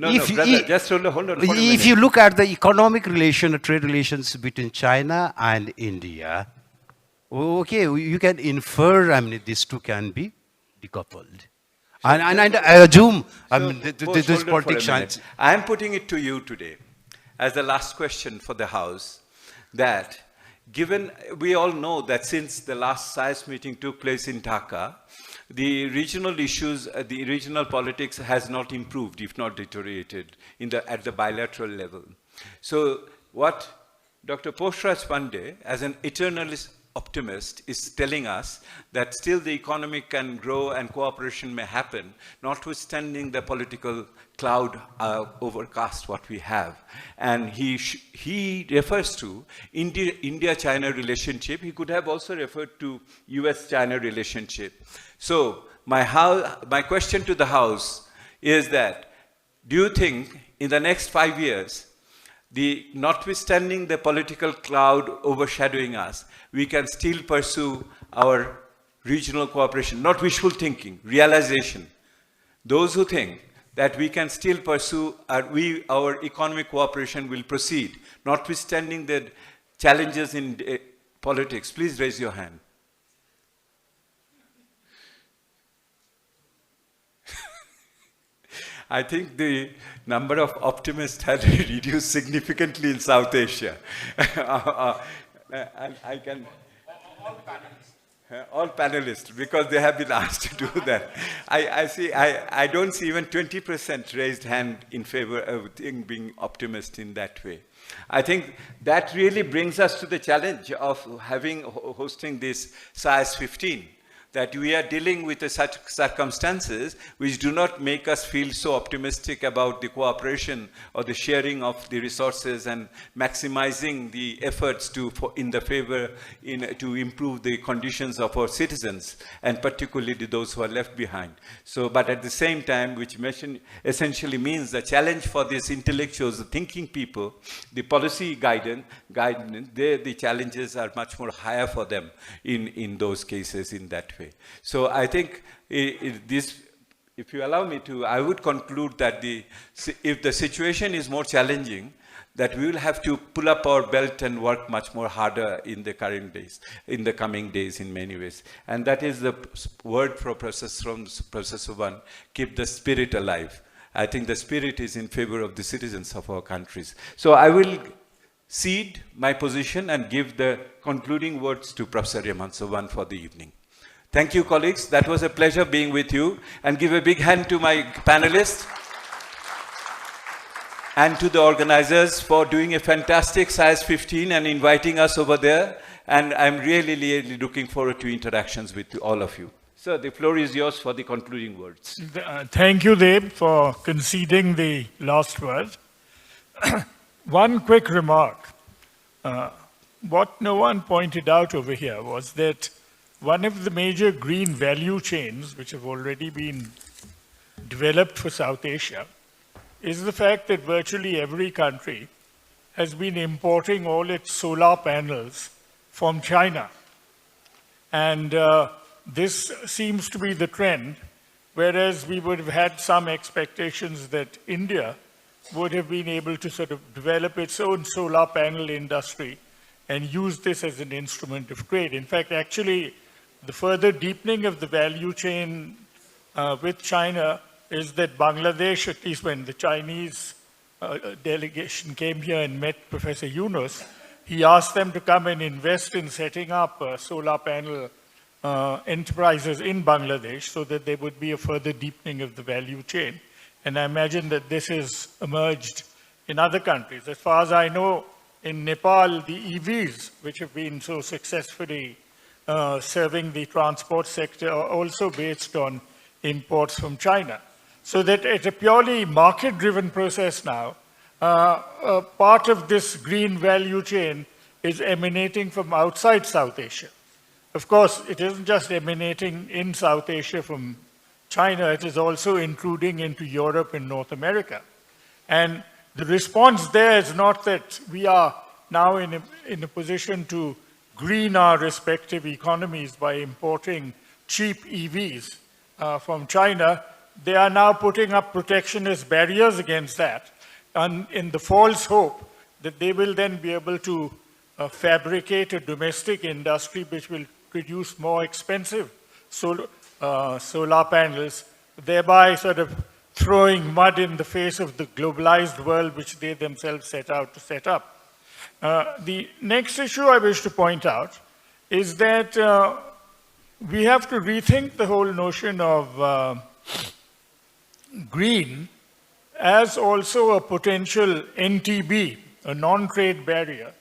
No, brother, just hold on for a minute. If you look at the economic relation, trade relations between China and India, okay, you can infer, I mean, these two can be decoupled. And I assume, I mean, this politics. I am putting it to you today as the last question for the House, that given, we all know that since the last SAIS meeting took place in Dhaka, the regional issues, the regional politics has not improved, if not deteriorated, at the bilateral level. So what Dr. Poshraj Pandey, as an eternalist optimist, is telling us that still the economy can grow and cooperation may happen, notwithstanding the political cloud overcast what we have. And he refers to India-China relationship. He could have also referred to US-China relationship. So my question to the House is that, do you think in the next 5 years, notwithstanding the political cloud overshadowing us, we can still pursue our regional cooperation, not wishful thinking, realization. Those who think that we can still pursue, our economic cooperation will proceed, notwithstanding the challenges in politics, please raise your hand. I think the number of optimists has reduced significantly in South Asia. I can... All panelists, because they have been asked to do that. I don't see even 20% raised hand in favor of being optimist in that way. I think that really brings us to the challenge of hosting this SAIS 15. That we are dealing with such circumstances which do not make us feel so optimistic about the cooperation or the sharing of the resources and maximizing the efforts to improve the conditions of our citizens, and particularly those who are left behind. So, but at the same time, which essentially means the challenge for these intellectuals, the thinking people, the policy guidance, the challenges are much more higher for them in those cases in that way. So I think if you allow me to, I would conclude that if the situation is more challenging, that we will have to pull up our belt and work much more harder in the coming days in many ways. And that is the word from Professor Subban, keep the spirit alive. I think the spirit is in favor of the citizens of our countries. So I will cede my position and give the concluding words to Professor Rehman Subban for the evening. Thank you, colleagues. That was a pleasure being with you. And give a big hand to my panelists and to the organizers for doing a fantastic SAIS 15 and inviting us over there. And I'm really, really looking forward to interactions with all of you. So the floor is yours for the concluding words. Thank you, Deb, for conceding the last word. One quick remark. What no one pointed out over here was that one of the major green value chains, which have already been developed for South Asia, is the fact that virtually every country has been importing all its solar panels from China. And this seems to be the trend, whereas we would have had some expectations that India would have been able to sort of develop its own solar panel industry and use this as an instrument of trade. In fact, actually, the further deepening of the value chain with China is that Bangladesh, at least when the Chinese delegation came here and met Professor Yunus, he asked them to come and invest in setting up solar panel enterprises in Bangladesh so that there would be a further deepening of the value chain. And I imagine that this has emerged in other countries. As far as I know, in Nepal, the EVs, which have been so successfully serving the transport sector, are also based on imports from China. So that it's a purely market-driven process now. Part of this green value chain is emanating from outside South Asia. Of course, it isn't just emanating in South Asia from China, it is also intruding into Europe and North America. And the response there is not that we are now in a position to green our respective economies by importing cheap EVs from China, they are now putting up protectionist barriers against that, and in the false hope that they will then be able to fabricate a domestic industry which will produce more expensive solar panels, thereby sort of throwing mud in the face of the globalized world which they themselves set out to set up. The next issue I wish to point out is that we have to rethink the whole notion of green as also a potential NTB, a non-trade barrier,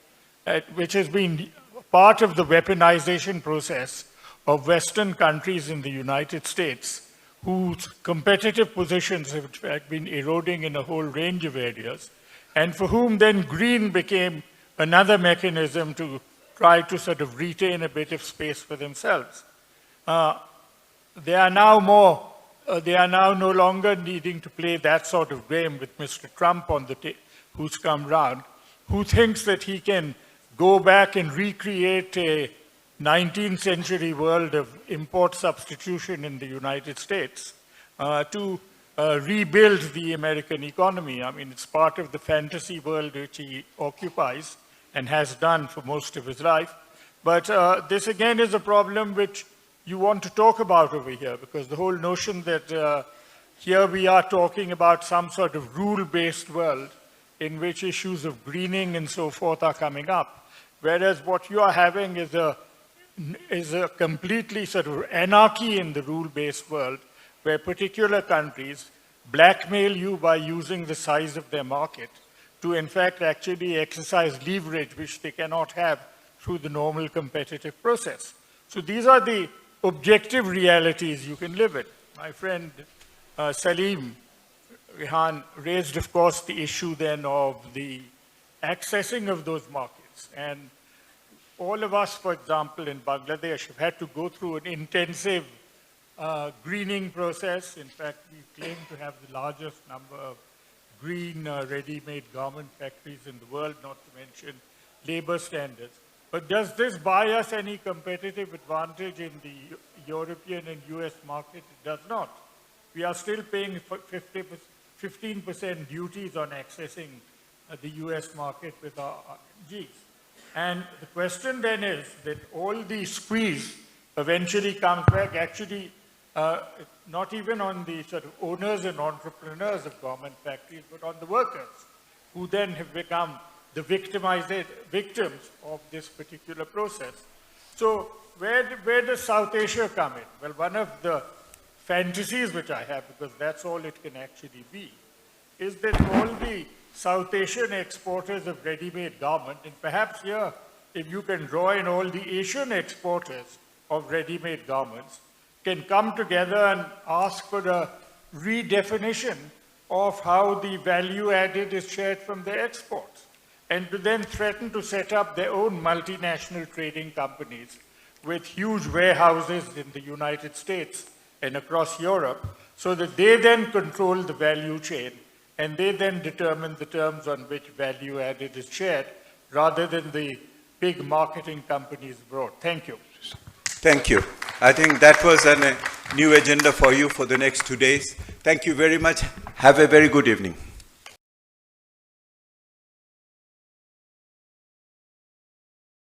which has been part of the weaponization process of Western countries in the United States, whose competitive positions have been eroding in a whole range of areas, and for whom then green became another mechanism to try to sort of retain a bit of space for themselves. They are now no longer needing to play that sort of game with Mr. Trump on the who's come round, who thinks that he can go back and recreate a 19th century world of import substitution in the United States to rebuild the American economy. I mean, it's part of the fantasy world which he occupies and has done for most of his life. But this again is a problem which you want to talk about over here, because the whole notion that here we are talking about some sort of rule-based world in which issues of greening and so forth are coming up, whereas what you are having is a completely sort of anarchy in the rule-based world, where particular countries blackmail you by using the size of their market to in fact actually exercise leverage which they cannot have through the normal competitive process. So these are the objective realities you can live with. My friend Salim Rehan raised, of course, the issue then of the accessing of those markets. And all of us, for example, in Bangladesh have had to go through an intensive greening process. In fact, we claim to have the largest number of green ready-made garment factories in the world, not to mention labor standards. But does this buy us any competitive advantage in the European and US market? It does not. We are still paying 15% duties on accessing the US market with our RMGs. And the question then is that all the squeeze eventually comes back actually not even on the sort of owners and entrepreneurs of garment factories, but on the workers, who then have become the victims of this particular process. So where does South Asia come in? Well, one of the fantasies which I have, because that's all it can actually be, is that all the South Asian exporters of ready-made garment, and perhaps here, if you can draw in all the Asian exporters of ready-made garments, can come together and ask for a redefinition of how the value added is shared from their exports, and to then threaten to set up their own multinational trading companies with huge warehouses in the United States and across Europe, so that they then control the value chain and they then determine the terms on which value added is shared, rather than the big marketing companies abroad. Thank you. Thank you. I think that was a new agenda for you for the next 2 days. Thank you very much. Have a very good evening.